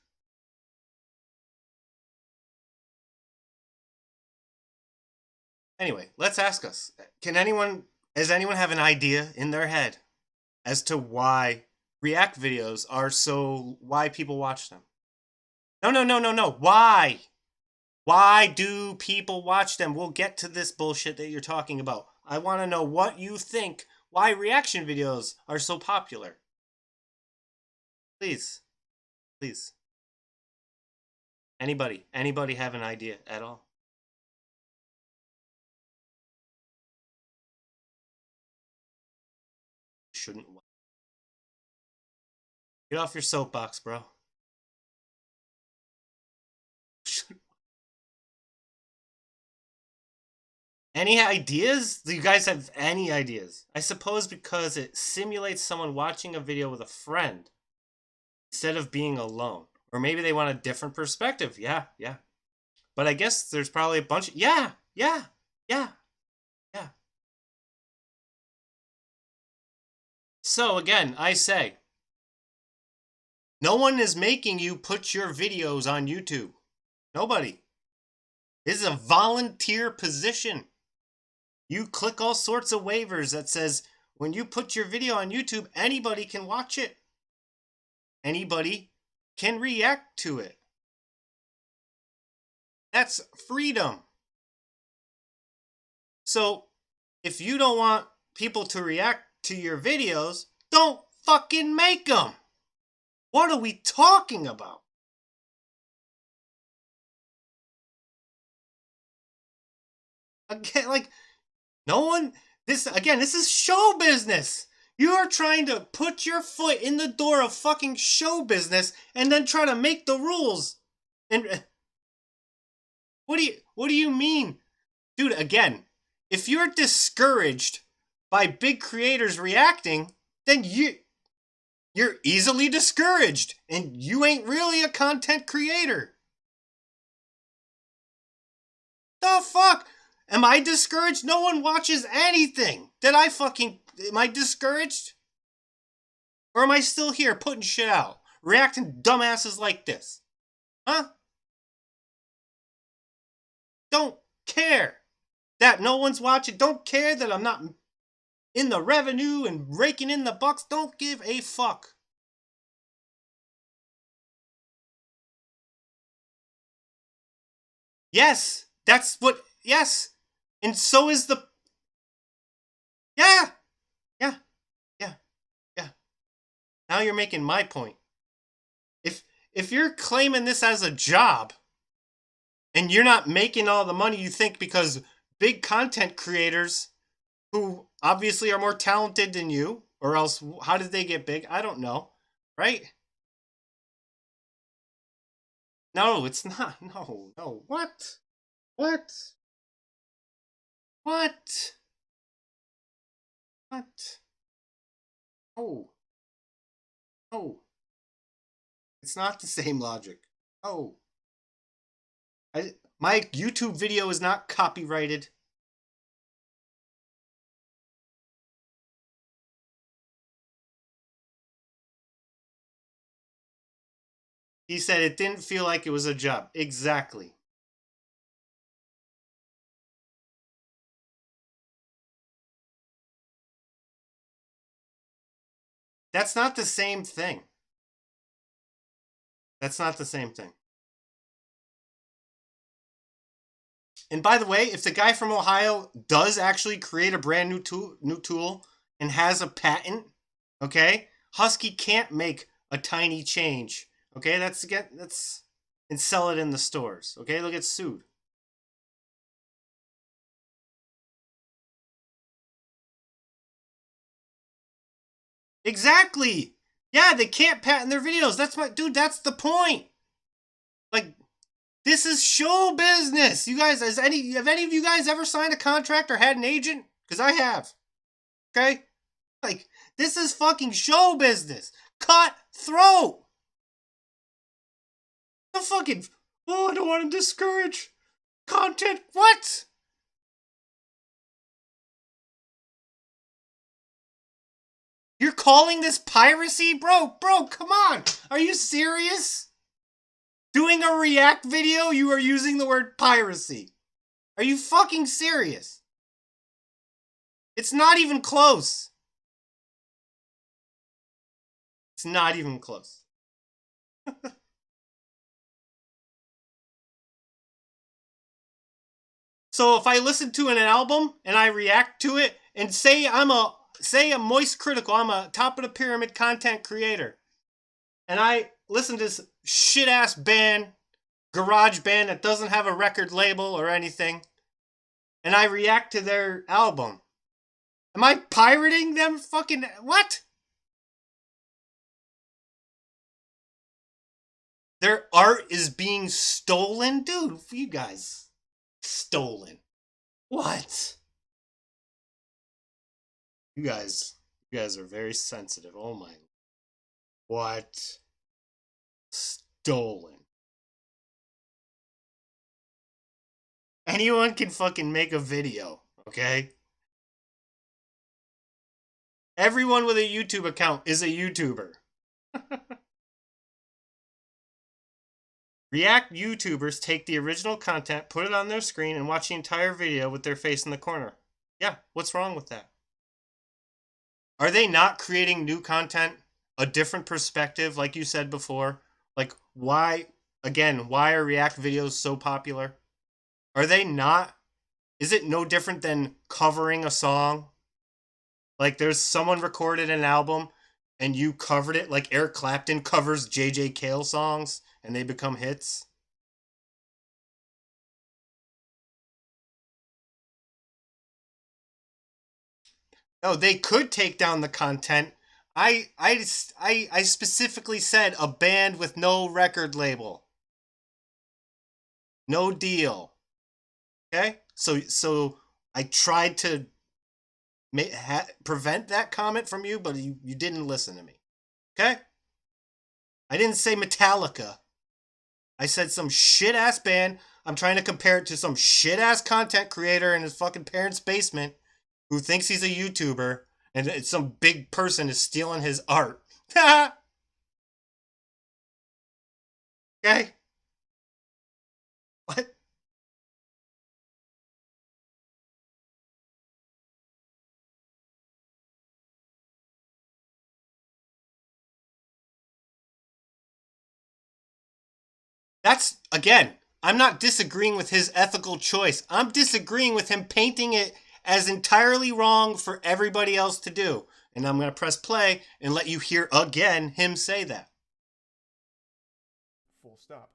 Anyway, let's ask us. Does anyone have an idea in their head as to why React videos are why people watch them? No. Why? Why do people watch them? We'll get to this bullshit that you're talking about. I want to know what you think, why reaction videos are so popular. Please. Please. Anybody have an idea at all? Shouldn't. Get off your soapbox, bro. Any ideas? Do you guys have any ideas? I suppose because it simulates someone watching a video with a friend instead of being alone. Or maybe they want a different perspective. Yeah. But I guess there's probably a bunch of... Yeah. So again, I say, no one is making you put your videos on YouTube. Nobody. This is a volunteer position. You click all sorts of waivers that says when you put your video on YouTube, anybody can watch it. Anybody can react to it. That's freedom. So if you don't want people to react to your videos, don't fucking make them. What are we talking about? Again, like, no one, this is show business. You are trying to put your foot in the door of fucking show business and then try to make the rules. And what do you mean? Dude, again, if you're discouraged by big creators reacting, then you're easily discouraged and you ain't really a content creator. The fuck? Am I discouraged? No one watches anything. Am I discouraged? Or am I still here putting shit out? Reacting dumbasses like this? Huh? Don't care that no one's watching. Don't care that I'm not in the revenue and raking in the bucks. Don't give a fuck. Yes, yes. And so is the... Yeah. Now you're making my point. If you're claiming this as a job and you're not making all the money you think because big content creators who obviously are more talented than you, or else how did they get big? I don't know, right? No, it's not. No. What? Oh. It's not the same logic. Oh. My YouTube video is not copyrighted. He said it didn't feel like it was a job. Exactly. That's not the same thing. That's not the same thing. And by the way, if the guy from Ohio does actually create a brand new tool and has a patent, okay, Husky can't make a tiny change. Okay, that's and sell it in the stores. Okay, they'll get sued. Exactly. Yeah, they can't patent their videos. That's that's the point. Like, this is show business. You guys, have any of you guys ever signed a contract or had an agent? Because I have. Okay? Like, this is fucking show business. Cutthroat. The fucking, oh, I don't want to discourage content. What? You're calling this piracy? Bro, come on. Are you serious? Doing a React video, you are using the word piracy. Are you fucking serious? It's not even close. It's not even close. So if I listen to an album and I react to it and say I'm moist critical, I'm a top of the pyramid content creator, and I listen to this shit ass band, garage band that doesn't have a record label or anything, and I react to their album, am I pirating them? Fucking what? Their art is being stolen? Dude, you guys. Stolen. What? You guys are very sensitive. Oh my. What? Stolen. Anyone can fucking make a video, okay? Everyone with a YouTube account is a YouTuber. React YouTubers take the original content, put it on their screen, and watch the entire video with their face in the corner. Yeah, what's wrong with that? Are they not creating new content? A different perspective, like you said before? Like, why are React videos so popular? Are they not? Is it no different than covering a song? Like, there's someone recorded an album and you covered it, like Eric Clapton covers J.J. Cale songs and they become hits. No, they could take down the content. I specifically said a band with no record label, no deal. Okay, so I tried to prevent that comment from you, but you didn't listen to me. Okay, I didn't say Metallica. I said some shit ass band. I'm trying to compare it to some shit ass content creator in his fucking parents' basement who thinks he's a YouTuber and some big person is stealing his art. Okay? What? That's, again, I'm not disagreeing with his ethical choice. I'm disagreeing with him painting it as entirely wrong for everybody else to do. And I'm going to press play and let you hear again him say that. Full stop.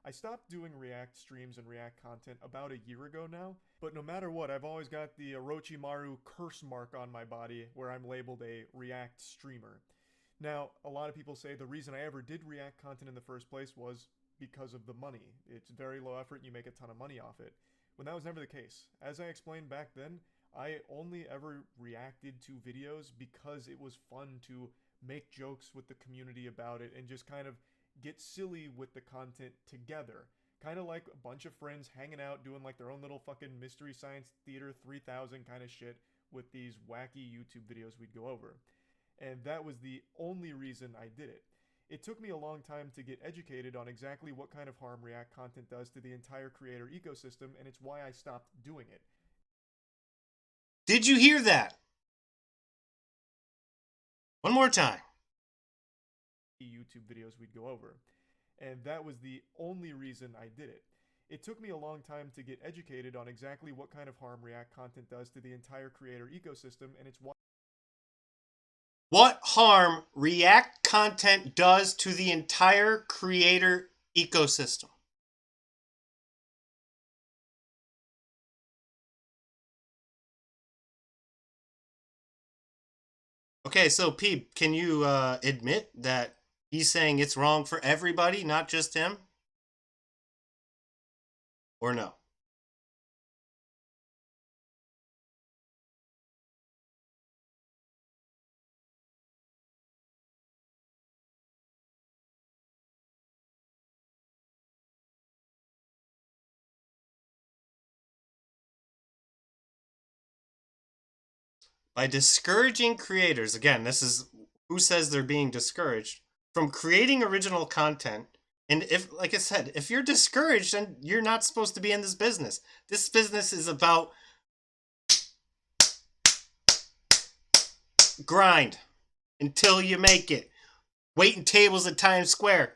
I stopped doing React streams and React content about a year ago now, but no matter what, I've always got the Orochimaru curse mark on my body where I'm labeled a React streamer. Now, a lot of people say the reason I ever did React content in the first place was because of the money. It's very low effort and you make a ton of money off it. When that was never the case. As I explained back then, I only ever reacted to videos because it was fun to make jokes with the community about it and just kind of get silly with the content together. Kind of like a bunch of friends hanging out doing like their own little fucking Mystery Science Theater 3000 kind of shit with these wacky YouTube videos we'd go over. And that was the only reason I did it. It took me a long time to get educated on exactly what kind of harm React content does to the entire creator ecosystem, and it's why I stopped doing it. Did you hear that? One more time. YouTube videos we'd go over. And that was the only reason I did it. It took me a long time to get educated on exactly what kind of harm React content does to the entire creator ecosystem, and it's why. What harm React content does to the entire creator ecosystem. Okay, so Peep, can you admit that he's saying it's wrong for everybody, not just him? Or no? By discouraging creators, again, this is who says they're being discouraged from creating original content. And if, like I said, if you're discouraged, then you're not supposed to be in this business. This business is about grind until you make it. Waiting tables at Times Square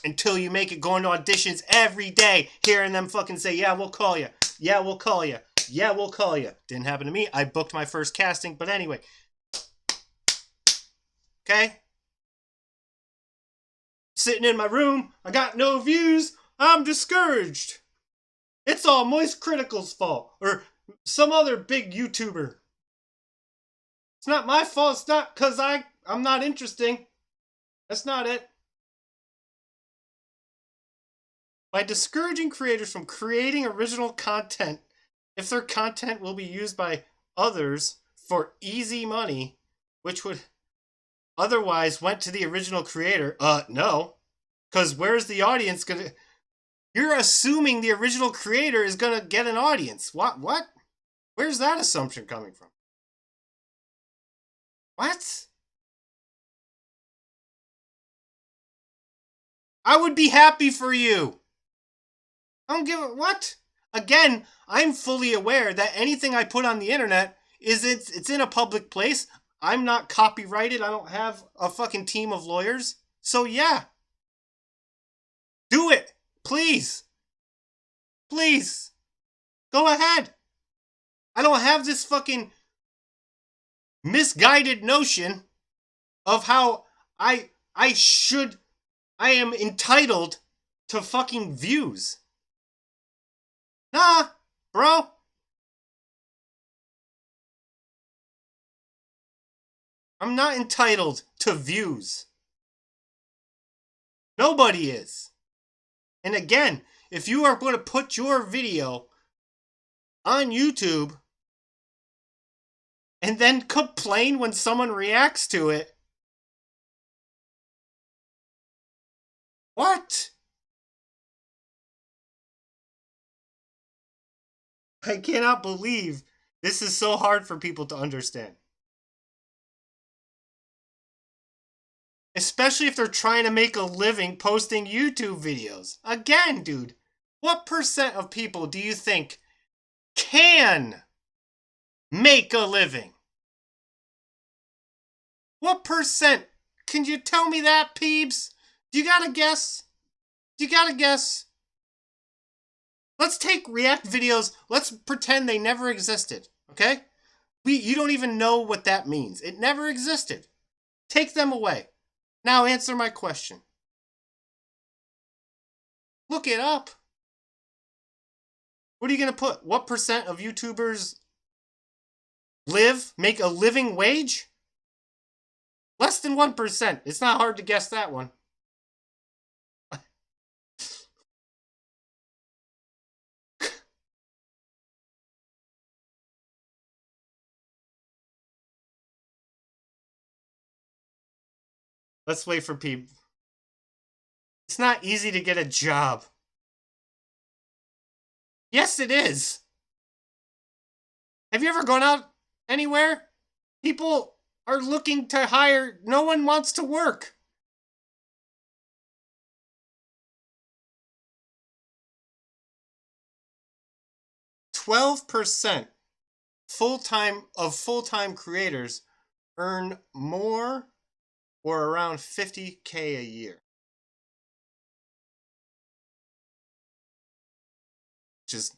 until you make it. Going to auditions every day, hearing them fucking say, yeah, we'll call you. Yeah, we'll call you. Yeah, we'll call you. Didn't happen to me. I booked my first casting, but anyway. Okay? Sitting in my room, I got no views, I'm discouraged. It's all Moist Critical's fault. Or some other big YouTuber. It's not my fault. It's not because I'm not interesting. That's not it. By discouraging creators from creating original content, if their content will be used by others for easy money, which would otherwise went to the original creator, no. Because where's the audience gonna... You're assuming the original creator is gonna get an audience. What? Where's that assumption coming from? What? I would be happy for you. I don't give a... What? Again, I'm fully aware that anything I put on the internet it's in a public place. I'm not copyrighted. I don't have a fucking team of lawyers. So yeah. Do it. Please. Please. Go ahead. I don't have this fucking misguided notion of how I am entitled to fucking views. Nah, bro. I'm not entitled to views. Nobody is. And again, if you are going to put your video on YouTube and then complain when someone reacts to it, what? I cannot believe this is so hard for people to understand. Especially if they're trying to make a living posting YouTube videos. Again, dude, what percent of people do you think can make a living? What percent? Can you tell me that, Peebs? Do you got a guess? Do you got a guess? Let's take React videos. Let's pretend they never existed, okay? You don't even know what that means. It never existed. Take them away. Now answer my question. Look it up. What are you going to put? What percent of YouTubers make a living wage? Less than 1%. It's not hard to guess that one. Let's wait for people. It's not easy to get a job. Yes, it is. Have you ever gone out anywhere? People are looking to hire. No one wants to work. %12 full-time creators earn more or around 50K a year. Which is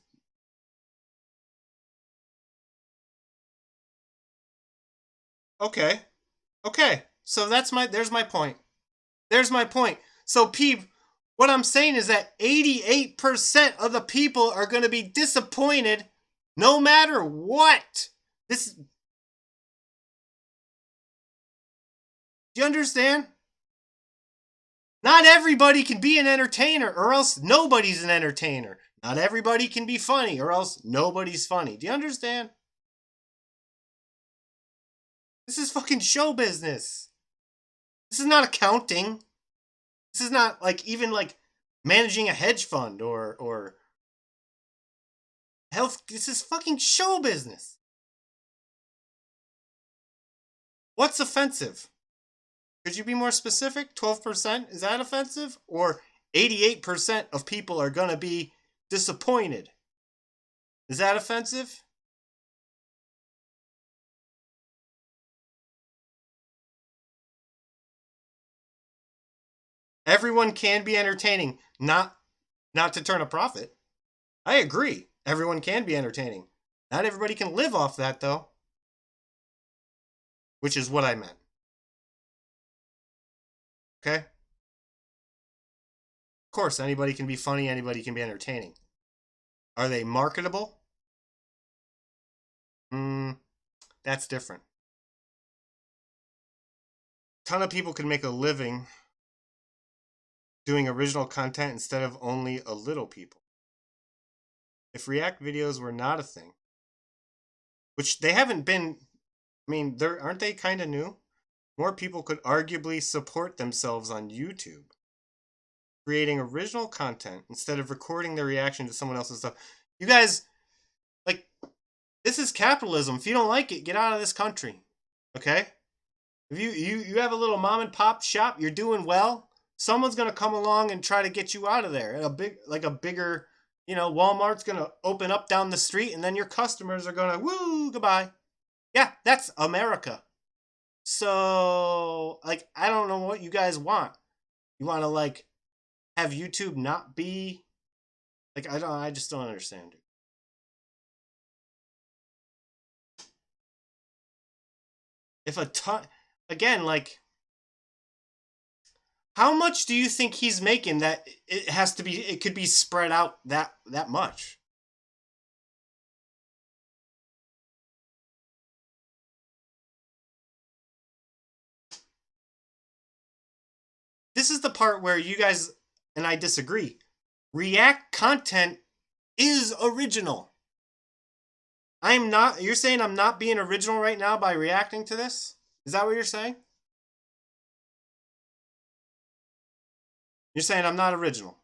okay. Okay. So there's my point. There's my point. So Peep, what I'm saying is that 88% of the people are going to be disappointed no matter what. This Do you understand? Not everybody can be an entertainer or else nobody's an entertainer. Not everybody can be funny or else nobody's funny. Do you understand? This is fucking show business. This is not accounting. This is not like even like managing a hedge fund or health. This is fucking show business. What's offensive? Could you be more specific? 12%? Is that offensive? Or 88% of people are going to be disappointed? Is that offensive? Everyone can be entertaining, not to turn a profit. I agree. Everyone can be entertaining. Not everybody can live off that though. Which is what I meant. Okay? Of course, anybody can be funny, anybody can be entertaining. Are they marketable? That's different. A ton of people can make a living doing original content instead of only a little people. If React videos were not a thing, which they haven't been, I mean, aren't they kind of new? More people could arguably support themselves on YouTube, creating original content instead of recording their reaction to someone else's stuff. You guys, like, this is capitalism. If you don't like it, get out of this country. Okay? If you have a little mom and pop shop, you're doing well, someone's gonna come along and try to get you out of there. And a bigger, Walmart's gonna open up down the street, and then your customers are gonna woo goodbye. Yeah, that's America. So, like, I don't know what you guys want. You want to like have YouTube not be like I just don't understand it. If a ton again, like how much do you think he's making that it could be spread out that much? This is the part where you guys and I disagree. React content is original. You're saying I'm not being original right now by reacting to this? Is that what you're saying? You're saying I'm not original.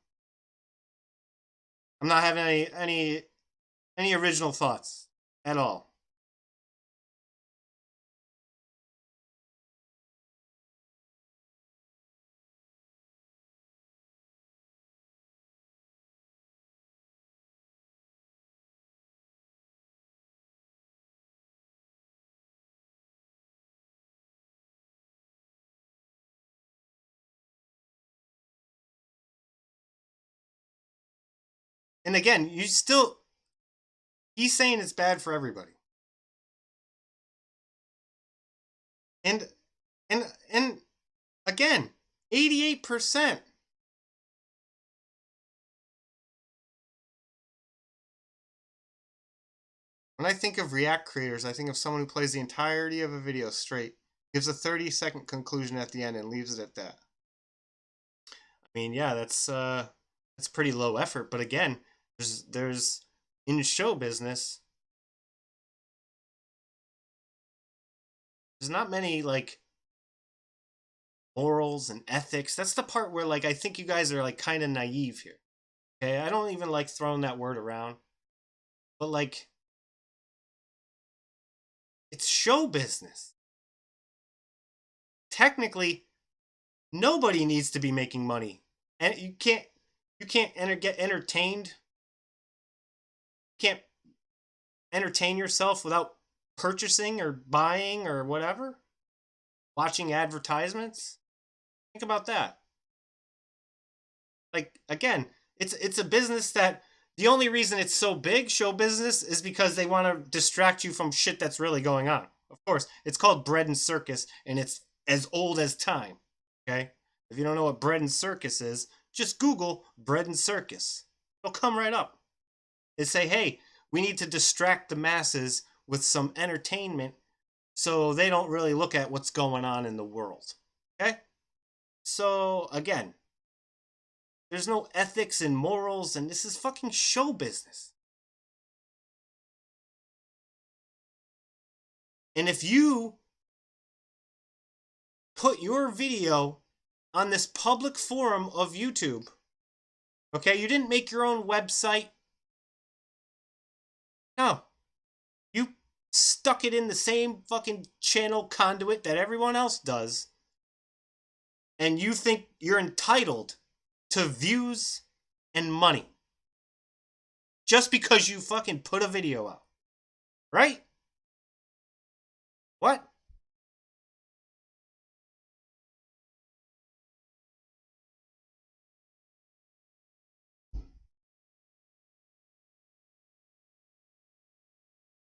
I'm not having any original thoughts at all. And again, he's saying it's bad for everybody. And and again, 88%. When I think of React creators, I think of someone who plays the entirety of a video straight, gives a 30-second conclusion at the end, and leaves it at that. I mean, yeah, that's pretty low effort, but again, there's in show business, there's not many like morals and ethics. That's the part where like I think you guys are like kind of naive here. Okay, I don't even like throwing that word around, but like it's show business. Technically, nobody needs to be making money, and you can't get entertained. You can't entertain yourself without purchasing or buying or whatever. watching advertisements. Think about that. Like, again, it's a business that the only reason it's so big, show business, is because they want to distract you from shit that's really going on. Of course, it's called bread and circus, and it's as old as time. Okay? If you don't know what bread and circus is, just Google bread and circus. It'll come right up. They say, hey, we need to distract the masses with some entertainment so they don't really look at what's going on in the world. Okay? So, again, there's no ethics and morals, and this is fucking show business. And if you put your video on this public forum of YouTube, okay, you didn't make your own website. No. You stuck it in the same fucking channel conduit that everyone else does. And you think you're entitled to views and money just because you fucking put a video out. Right? What?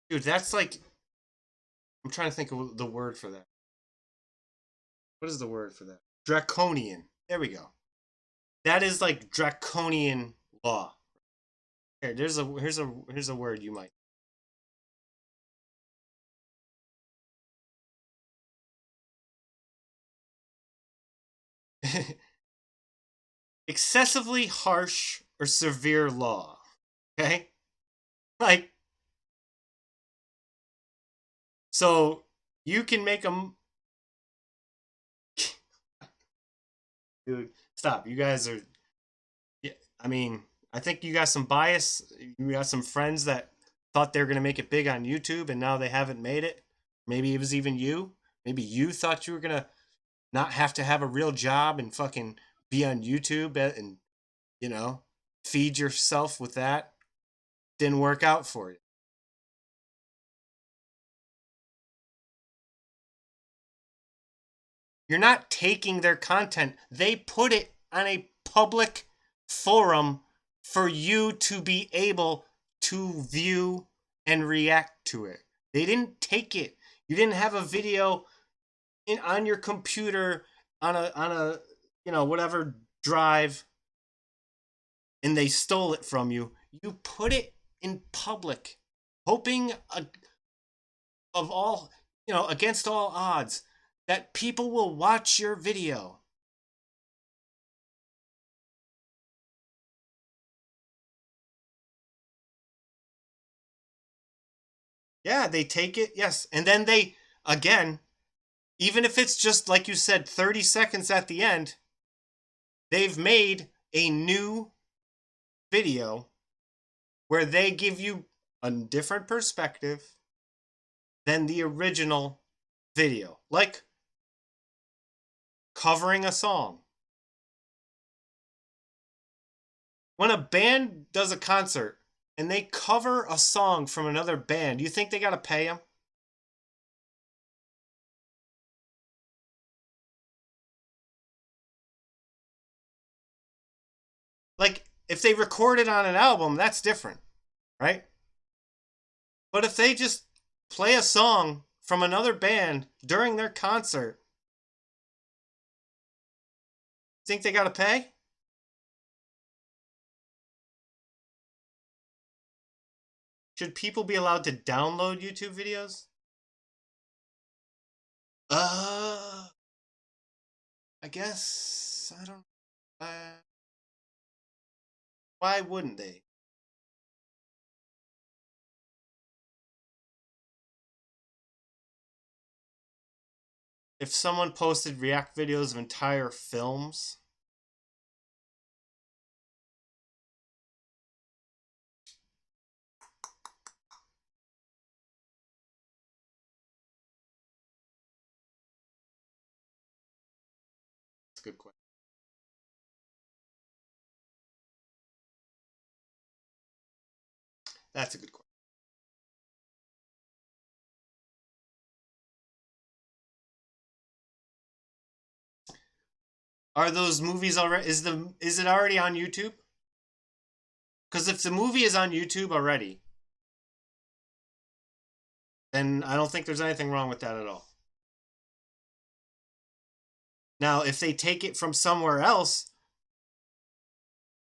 Dude, that's like, I'm trying to think of the word for that. What is the word for that? Draconian. There we go. That is like draconian law. Here, here's a word you might. Excessively harsh or severe law. Okay? Like, so you can make them. Dude, stop. You guys are. Yeah, I mean, I think you got some bias. You got some friends that thought they were going to make it big on YouTube and now they haven't made it. Maybe it was even you. Maybe you thought you were going to not have to have a real job and fucking be on YouTube and, you know, feed yourself with that. Didn't work out for you. You're not taking their content. They put it on a public forum for you to be able to view and react to it. They didn't take it. You didn't have a video on your computer on a whatever drive and they stole it from you. You put it in public, hoping of all, against all odds that people will watch your video. Yeah, they take it, yes. And then they, again, even if it's just, like you said, 30 seconds at the end, they've made a new video where they give you a different perspective than the original video. Like covering a song. When a band does a concert and they cover a song from another band, do you think they got to pay them? Like, if they record it on an album, that's different, right? But if they just play a song from another band during their concert, think they got to pay? Should people be allowed to download YouTube videos? I guess I don't. Why wouldn't they? If someone posted react videos of entire films, that's a good question. That's a good question. Are those movies already? Is it already on YouTube? Because if the movie is on YouTube already, then I don't think there's anything wrong with that at all. Now, if they take it from somewhere else,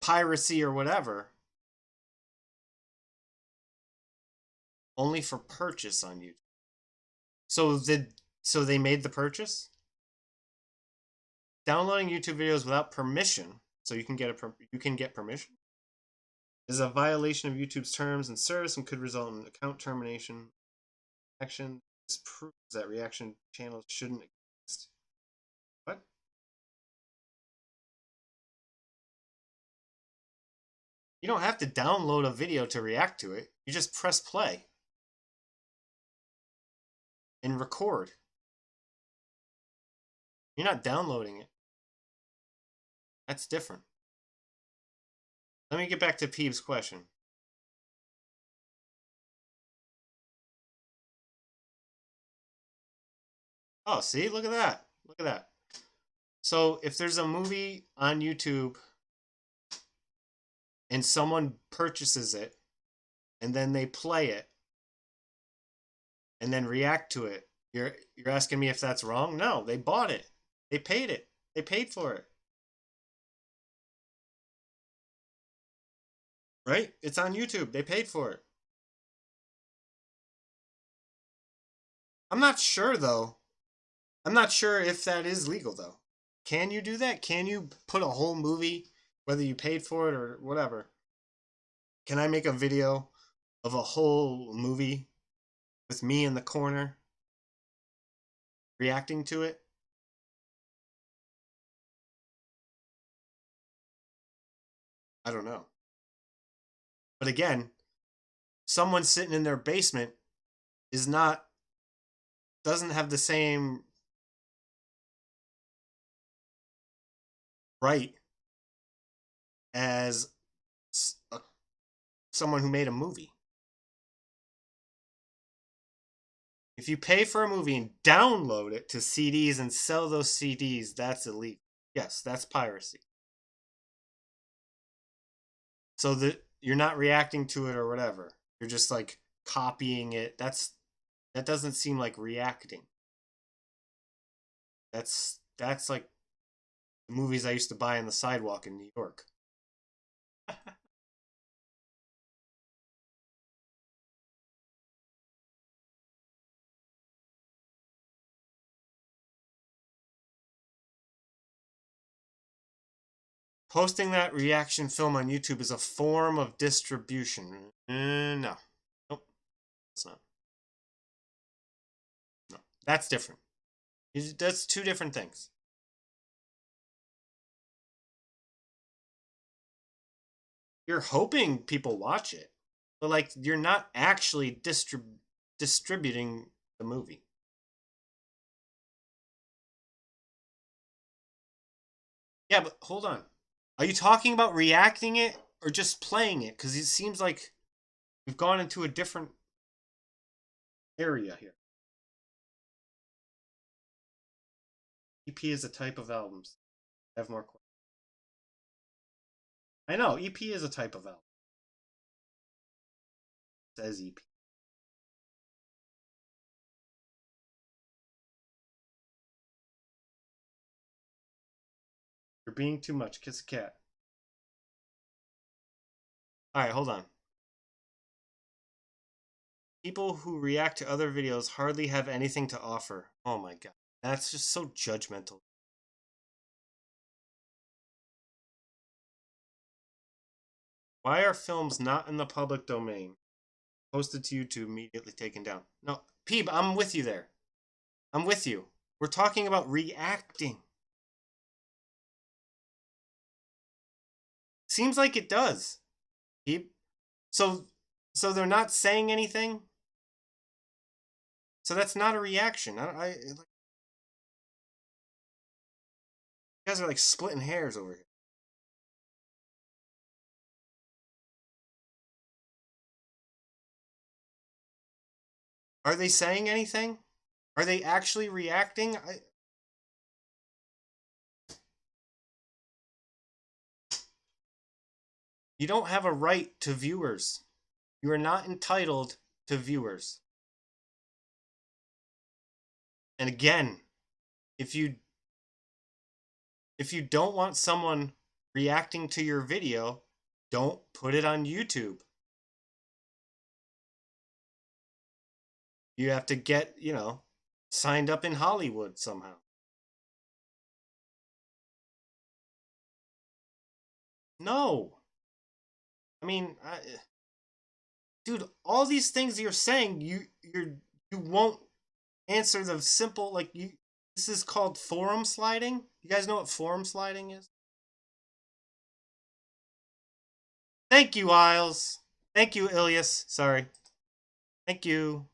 piracy or whatever, only for purchase on YouTube. So they made the purchase? Downloading YouTube videos without permission, so you can get permission, is a violation of YouTube's terms and service and could result in account termination. Action. This proves that reaction channels shouldn't exist. What? You don't have to download a video to react to it. You just press play and record. You're not downloading it. That's different. Let me get back to Peeves' question. Oh, see? Look at that. Look at that. So if there's a movie on YouTube and someone purchases it and then they play it and then react to it, you're asking me if that's wrong? No, they bought it. They paid it. They paid for it. Right? It's on YouTube. They paid for it. I'm not sure though. I'm not sure if that is legal though. Can you do that? Can you put a whole movie, whether you paid for it or whatever? Can I make a video of a whole movie with me in the corner reacting to it? I don't know. But again, someone sitting in their basement doesn't have the same right as someone who made a movie. If you pay for a movie and download it to CDs and sell those CDs, that's illegal. Yes, that's piracy. So that you're not reacting to it or whatever. You're just like copying it. That doesn't seem like reacting. That's like the movies I used to buy on the sidewalk in New York. Posting that reaction film on YouTube is a form of distribution. No. Nope. It's not. No. That's different. That's two different things. You're hoping people watch it, but like you're not actually distributing the movie. Yeah, but hold on. Are you talking about reacting it or just playing it? Because it seems like we've gone into a different area here. EP is a type of albums. I have more questions. I know, EP is a type of album. It says EP. You're being too much. Kiss a cat. Alright, hold on. People who react to other videos hardly have anything to offer. Oh my god. That's just so judgmental. Why are films not in the public domain posted to YouTube immediately taken down? No, Peeb, I'm with you there. I'm with you. We're talking about reacting. Seems like it does. Peeb. So they're not saying anything? So that's not a reaction. You guys are like splitting hairs over here. Are they saying anything? Are they actually reacting? You don't have a right to viewers. You are not entitled to viewers. And again, if you don't want someone reacting to your video, don't put it on YouTube. You have to get, signed up in Hollywood somehow. No. I mean, dude, all these things you're saying, you won't answer the simple, like, this is called forum sliding. You guys know what forum sliding is? Thank you, Isles. Thank you, Ilias. Sorry. Thank you.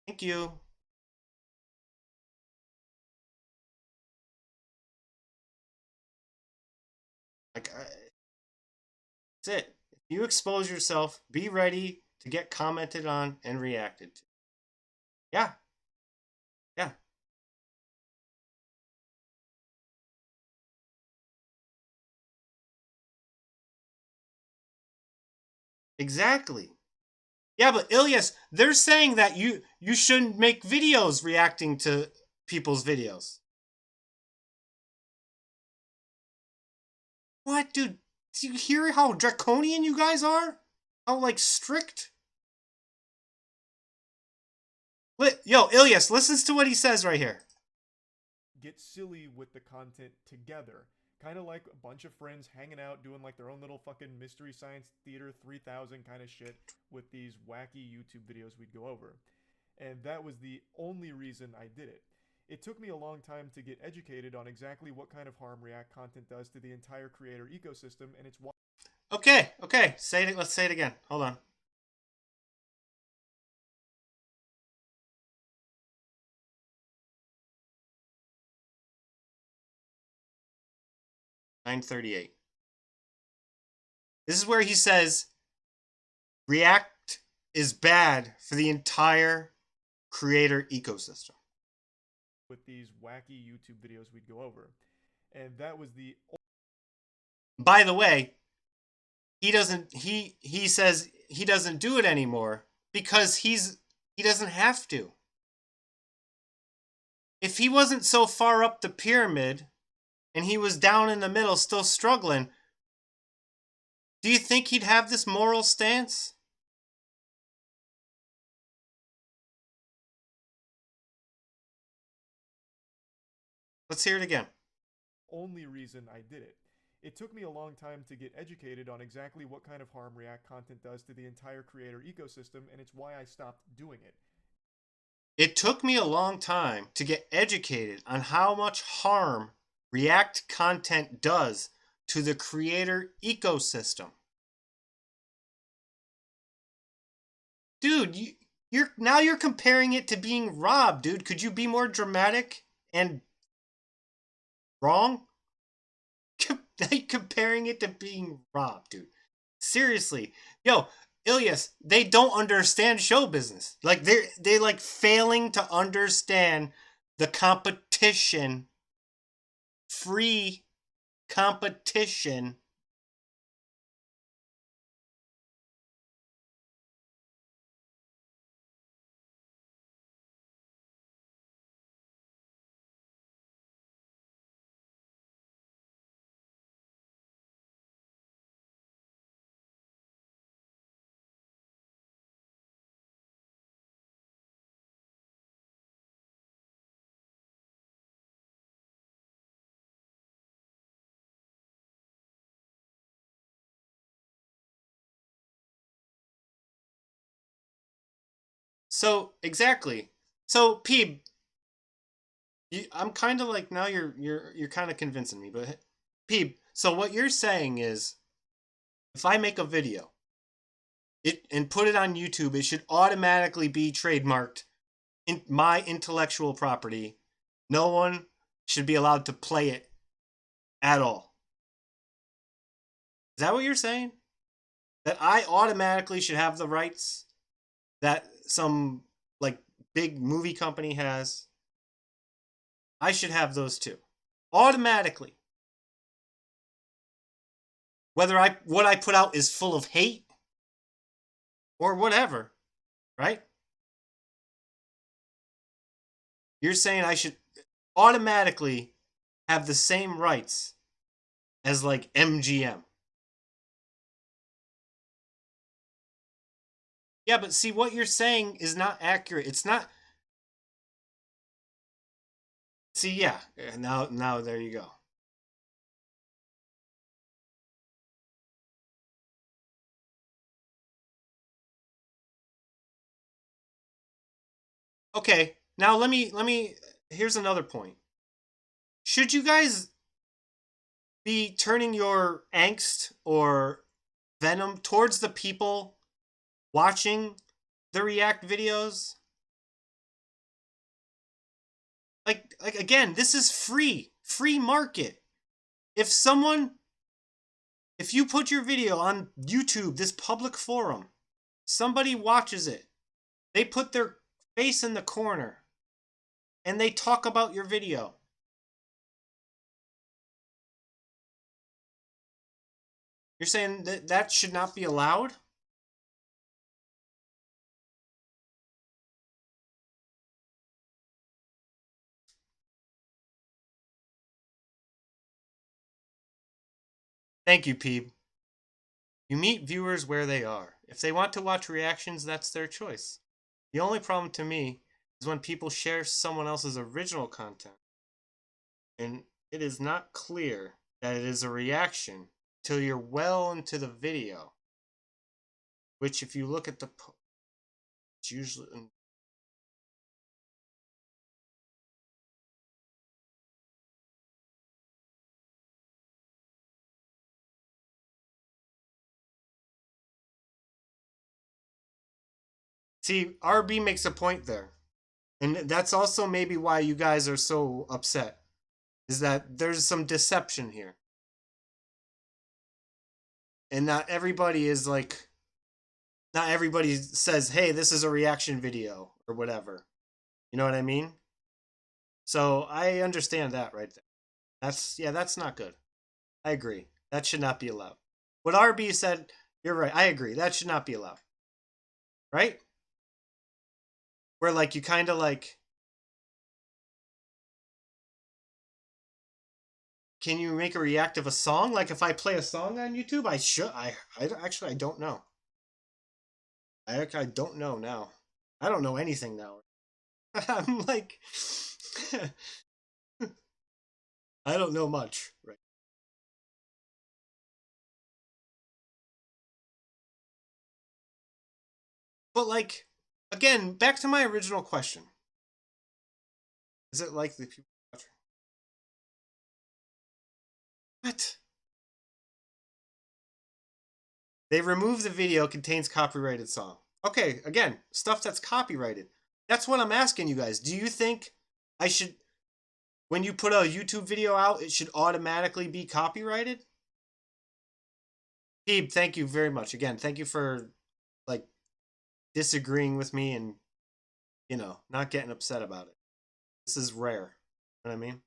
Thank you. Like, that's it. If you expose yourself, be ready to get commented on and reacted to. Yeah. Yeah. Exactly. Yeah, but Ilias, they're saying that you shouldn't make videos reacting to people's videos. What, dude? Do you hear how draconian you guys are? How, like, strict? Yo, Ilias, listen to what he says right here. Get silly with the content together. Kind of like a bunch of friends hanging out doing like their own little fucking Mystery Science Theater 3000 kind of shit with these wacky YouTube videos we'd go over. And that was the only reason I did it. It took me a long time to get educated on exactly what kind of harm React content does to the entire creator ecosystem, and it's why. Okay. Say it. Let's say it again. Hold on. $9.38. This is where he says React is bad for the entire creator ecosystem. With these wacky YouTube videos we'd go over. And that was the. By the way, he says he doesn't do it anymore because he doesn't have to. If he wasn't so far up the pyramid and he was down in the middle still struggling, do you think he'd have this moral stance? Let's hear it again. Only reason I did it. It took me a long time to get educated on exactly what kind of harm React content does to the entire creator ecosystem, and it's why I stopped doing it. It took me a long time to get educated on how much harm React content does to the creator ecosystem. Dude, you're comparing it to being robbed, dude. Could you be more dramatic and wrong? Comparing it to being robbed, dude. Seriously. Yo, Ilias, they don't understand show business. Like they like failing to understand the competition, free competition. So exactly. So Peeb, I'm kind of like now you're kind of convincing me, but Peeb. So what you're saying is, if I make a video, and put it on YouTube, it should automatically be trademarked in my intellectual property. No one should be allowed to play it at all. Is that what you're saying? That I automatically should have the rights that some like big movie company has? I should have those too. Automatically. Whether what I put out is full of hate or whatever, right? You're saying I should automatically have the same rights as like MGM. Yeah, but see, what you're saying is not accurate. It's not. See, yeah. Now there you go. Okay, now let me. Here's another point. Should you guys be turning your angst or venom towards the people watching the React videos? Like again, this is free market. If someone, if you put your video on YouTube, this public forum, somebody watches it, they put their face in the corner, and they talk about your video. You're saying that that should not be allowed? Thank you, Peeb. You meet viewers where they are. If they want to watch reactions, that's their choice. The only problem to me is when people share someone else's original content and it is not clear that it is a reaction till you're well into the video. Which, if you look at the it's usually. See, RB makes a point there. And that's also maybe why you guys are so upset. Is that there's some deception here. And not everybody is like, not everybody says, hey, this is a reaction video or whatever. You know what I mean? So I understand that right there. That's not good. I agree. That should not be allowed. What RB said, you're right. I agree. That should not be allowed. Right? Where like you kind of like, can you make a react of a song? Like if I play a song on YouTube, I should. I actually I don't know. I don't know now. I don't know anything now. I'm like, I don't know much. Right. But like, again, back to my original question. Is it like the people watching? What? They remove the video contains copyrighted song. Okay, again, stuff that's copyrighted. That's what I'm asking you guys. Do you think I should, when you put a YouTube video out, it should automatically be copyrighted? Peeb, thank you very much. Again, thank you for like disagreeing with me and not getting upset about it. This is rare. You know what I mean?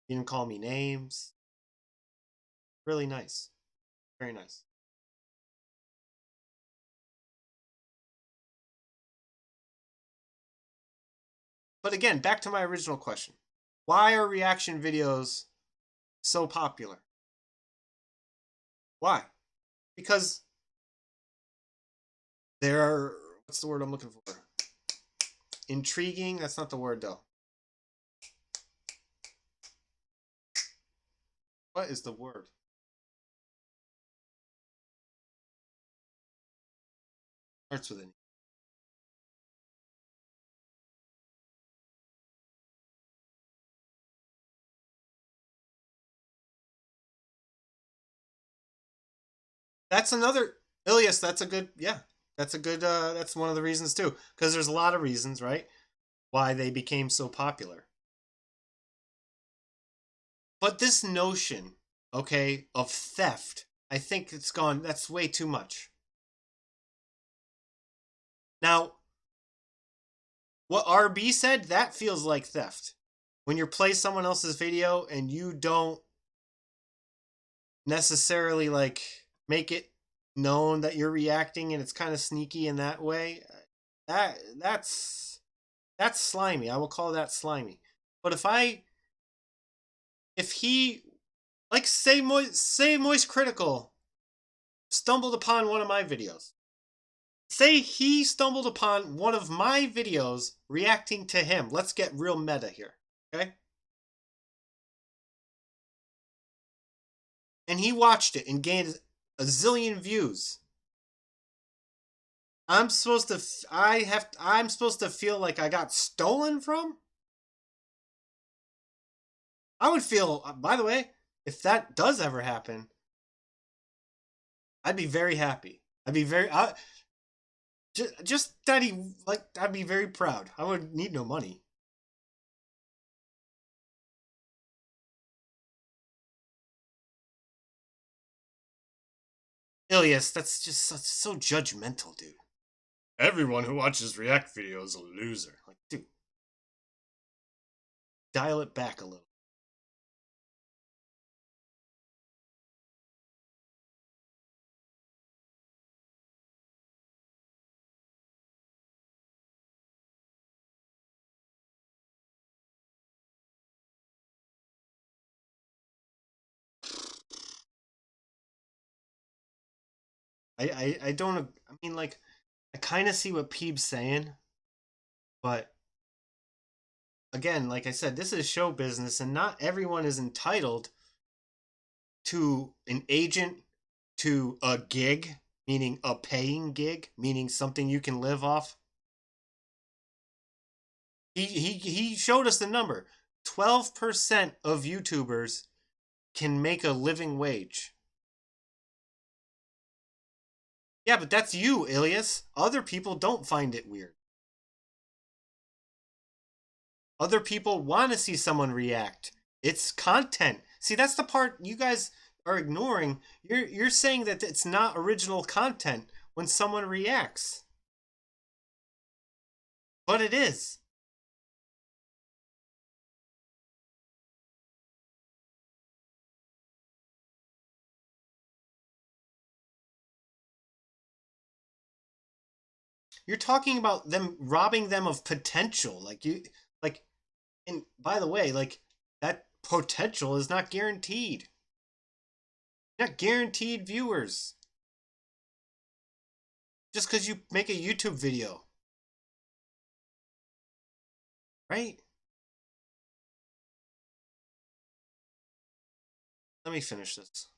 You didn't call me names. Really nice. Very nice. But again, back to my original question. Why are reaction videos so popular? Why? Because they're, what's the word I'm looking for? Intriguing? That's not the word though. What is the word? Starts with an. That's another, Ilias, that's a good, yeah. That's a good, that's one of the reasons too. Because there's a lot of reasons, right? Why they became so popular. But this notion, okay, of theft, I think it's gone, that's way too much. Now, what RB said, that feels like theft. When you play someone else's video and you don't necessarily like make it known that you're reacting, and it's kind of sneaky in that way. That's slimy. I will call that slimy. But if he, like, say Moist Critical stumbled upon one of my videos. Say he stumbled upon one of my videos reacting to him. Let's get real meta here, okay? And he watched it and gained a zillion views. I'm supposed to feel like I got stolen from? I would feel, by the way, if that does ever happen, I'd be very happy. I'd be very just that he, like, I'd be very proud. I would need no money. Ilias, that's just so judgmental, dude. Everyone who watches React videos is a loser. Like, dude, dial it back a little. I don't. I mean, like, I kind of see what Peeb's saying, but again, like I said, this is show business, and not everyone is entitled to an agent, to a gig, meaning a paying gig, meaning something you can live off. He showed us the number. 12% of YouTubers can make a living wage. Yeah, but that's you, Ilias. Other people don't find it weird. Other people want to see someone react. It's content. See, that's the part you guys are ignoring. You're saying that it's not original content when someone reacts. But it is. You're talking about them robbing them of potential. Like, and by the way, like, that potential is not guaranteed. Not guaranteed viewers. Just because you make a YouTube video. Right? Let me finish this.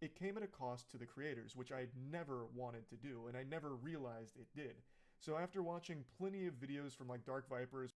It came at a cost to the creators, which I never wanted to do, and I never realized it did. So after watching plenty of videos from like Dark Vipers,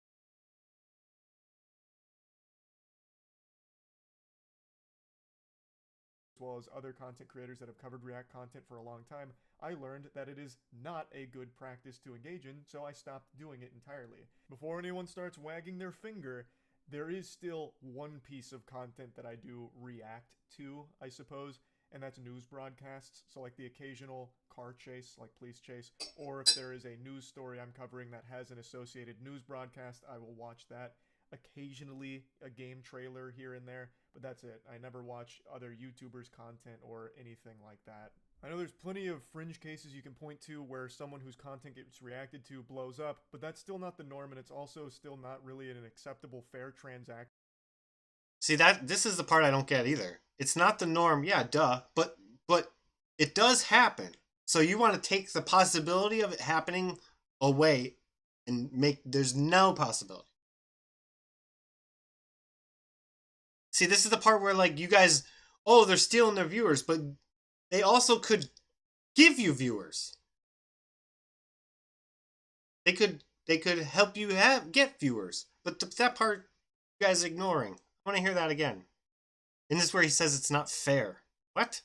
as well as other content creators that have covered React content for a long time, I learned that it is not a good practice to engage in, so I stopped doing it entirely. Before anyone starts wagging their finger, there is still one piece of content that I do react to, I suppose, and that's news broadcasts. So like the occasional car chase, like police chase, or if there is a news story I'm covering that has an associated news broadcast, I will watch that. Occasionally a game trailer here and there, but that's it. I never watch other YouTubers' content or anything like that. I know there's plenty of fringe cases you can point to where someone whose content gets reacted to blows up, but that's still not the norm, and it's also still not really an acceptable fair transaction. See, that this is the part I don't get either. It's not the norm, yeah, duh, but it does happen. So you want to take the possibility of it happening away and make there's no possibility. See, this is the part where, like, you guys, oh, they're stealing their viewers, but they also could give you viewers. They could help you get viewers. But that part you guys are ignoring. I want to hear that again. And this is where he says it's not fair. What?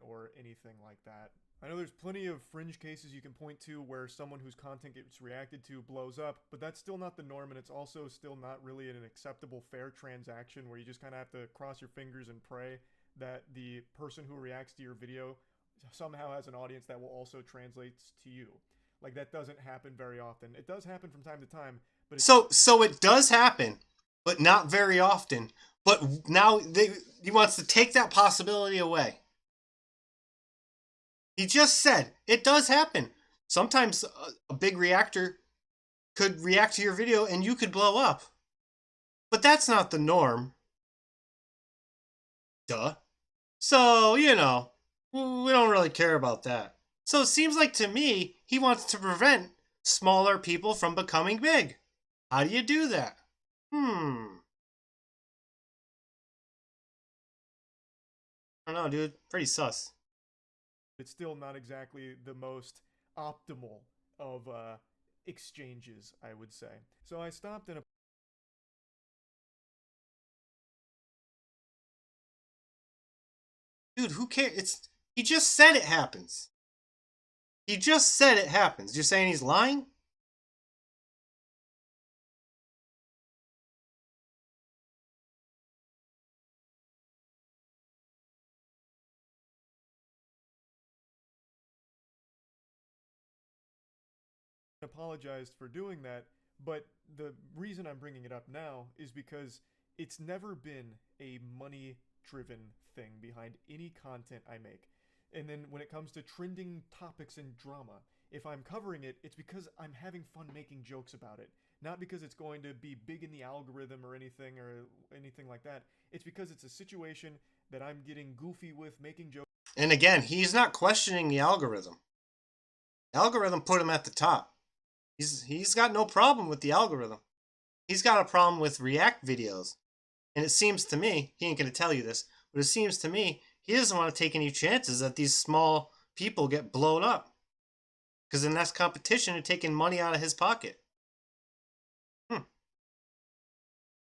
Or anything like that. I know there's plenty of fringe cases you can point to where someone whose content gets reacted to blows up, but that's still not the norm, and it's also still not really an acceptable fair transaction where you just kind of have to cross your fingers and pray that the person who reacts to your video somehow has an audience that will also translate to you. Like, that doesn't happen very often. It does happen from time to time, but so it does happen. but not very often. But now he wants to take that possibility away. He just said it does happen. Sometimes a big reactor could react to your video and you could blow up. But that's not the norm. Duh. So, we don't really care about that. So it seems like to me, he wants to prevent smaller people from becoming big. How do you do that? I don't know, dude. Pretty sus. It's still not exactly the most optimal of exchanges, I would say. So I stopped in a Dude, who cares? He just said it happens. He just said it happens. You're saying he's lying? apologized for doing that, but the reason I'm bringing it up now is because it's never been a money driven thing behind any content I make. And then when it comes to trending topics and drama, if I'm covering it, it's because I'm having fun making jokes about it. Not because it's going to be big in the algorithm or anything like that. It's because it's a situation that I'm getting goofy with, making jokes. And again, he's not questioning the algorithm. The algorithm put him at the top. He's got no problem with the algorithm. He's got a problem with React videos. And it seems to me, he ain't going to tell you this, but it seems to me he doesn't want to take any chances that these small people get blown up. Because then that's competition and taking money out of his pocket.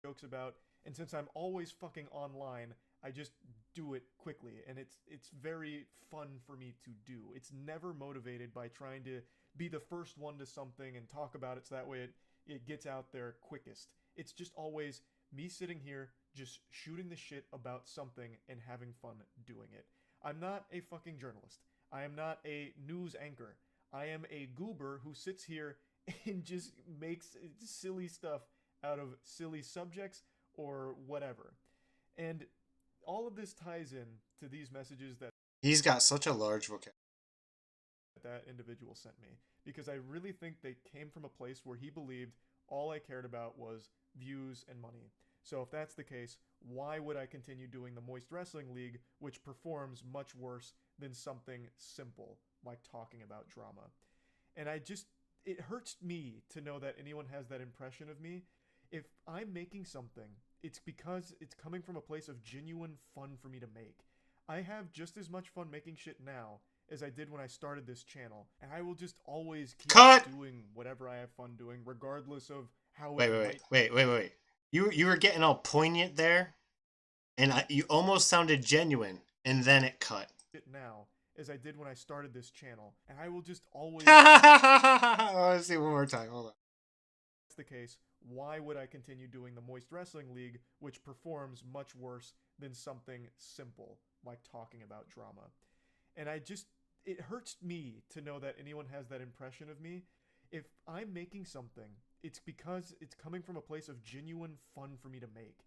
Jokes about, and since I'm always fucking online, I just do it quickly, and it's very fun for me to do. It's never motivated by trying to be the first one to something and talk about it so that way it gets out there quickest. It's just always me sitting here just shooting the shit about something and having fun doing it. I'm not a fucking journalist. I am not a news anchor. I am a goober who sits here and just makes silly stuff out of silly subjects or whatever. And all of this ties in to these messages that He's got such a large vocabulary. that individual sent me, because I really think they came from a place where he believed all I cared about was views and money. So if that's the case, why would I continue doing the Moist Wrestling League, which performs much worse than something simple like talking about drama? And it hurts me to know that anyone has that impression of me. If I'm making something, it's because it's coming from a place of genuine fun for me to make. I have just as much fun making shit now as I did when I started this channel, and I will just always keep Cut! doing whatever I have fun doing, regardless of how Wait, it wait, might. wait. You were getting all poignant there, and you almost sounded genuine, and then it cut. Shit now as I did when I started this channel, and I will just always. I want to see one more time. Hold on. That's the case, why would I continue doing the Moist Wrestling League, which performs much worse than something simple like talking about drama? And it hurts me to know that anyone has that impression of me. If I'm making something, it's because it's coming from a place of genuine fun for me to make.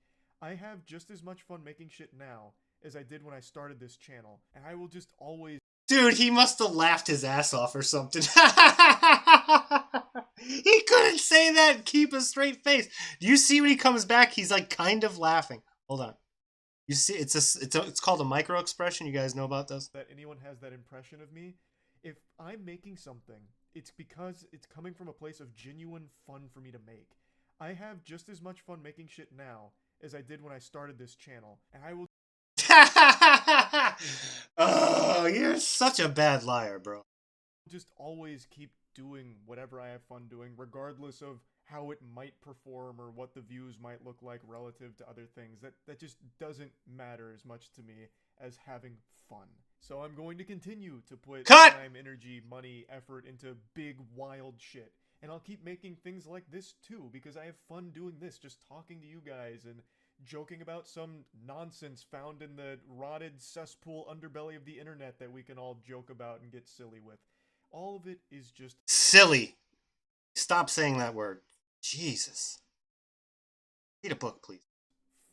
I have just as much fun making shit now as I did when I started this channel, and I will just always. Dude, he must have laughed his ass off or something. He couldn't say that and keep a straight face. Do you see when he comes back? He's like kind of laughing. Hold on. You see, it's called a micro expression. You guys know about this? That anyone has that impression of me. If I'm making something, it's because it's coming from a place of genuine fun for me to make. I have just as much fun making shit now as I did when I started this channel, and I will. Oh, you're such a bad liar, bro. Just always keep doing whatever I have fun doing, regardless of how it might perform or what the views might look like relative to other things. That just doesn't matter as much to me as having fun. So I'm going to continue to put Cut! time, energy, money, effort into big, wild shit. And I'll keep making things like this too, because I have fun doing this, just talking to you guys and joking about some nonsense found in the rotted cesspool underbelly of the internet that we can all joke about and get silly with. All of it is just Silly. Stop saying that word. Jesus. Read a book, please.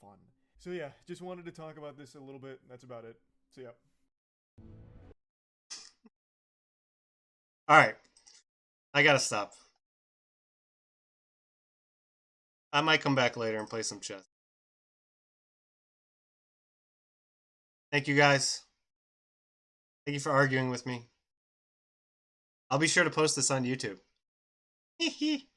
Fun. So yeah, just wanted to talk about this a little bit. That's about it. So yeah. All right. I gotta stop. I might come back later and play some chess. Thank you guys. Thank you for arguing with me. I'll be sure to post this on YouTube. Hee hee.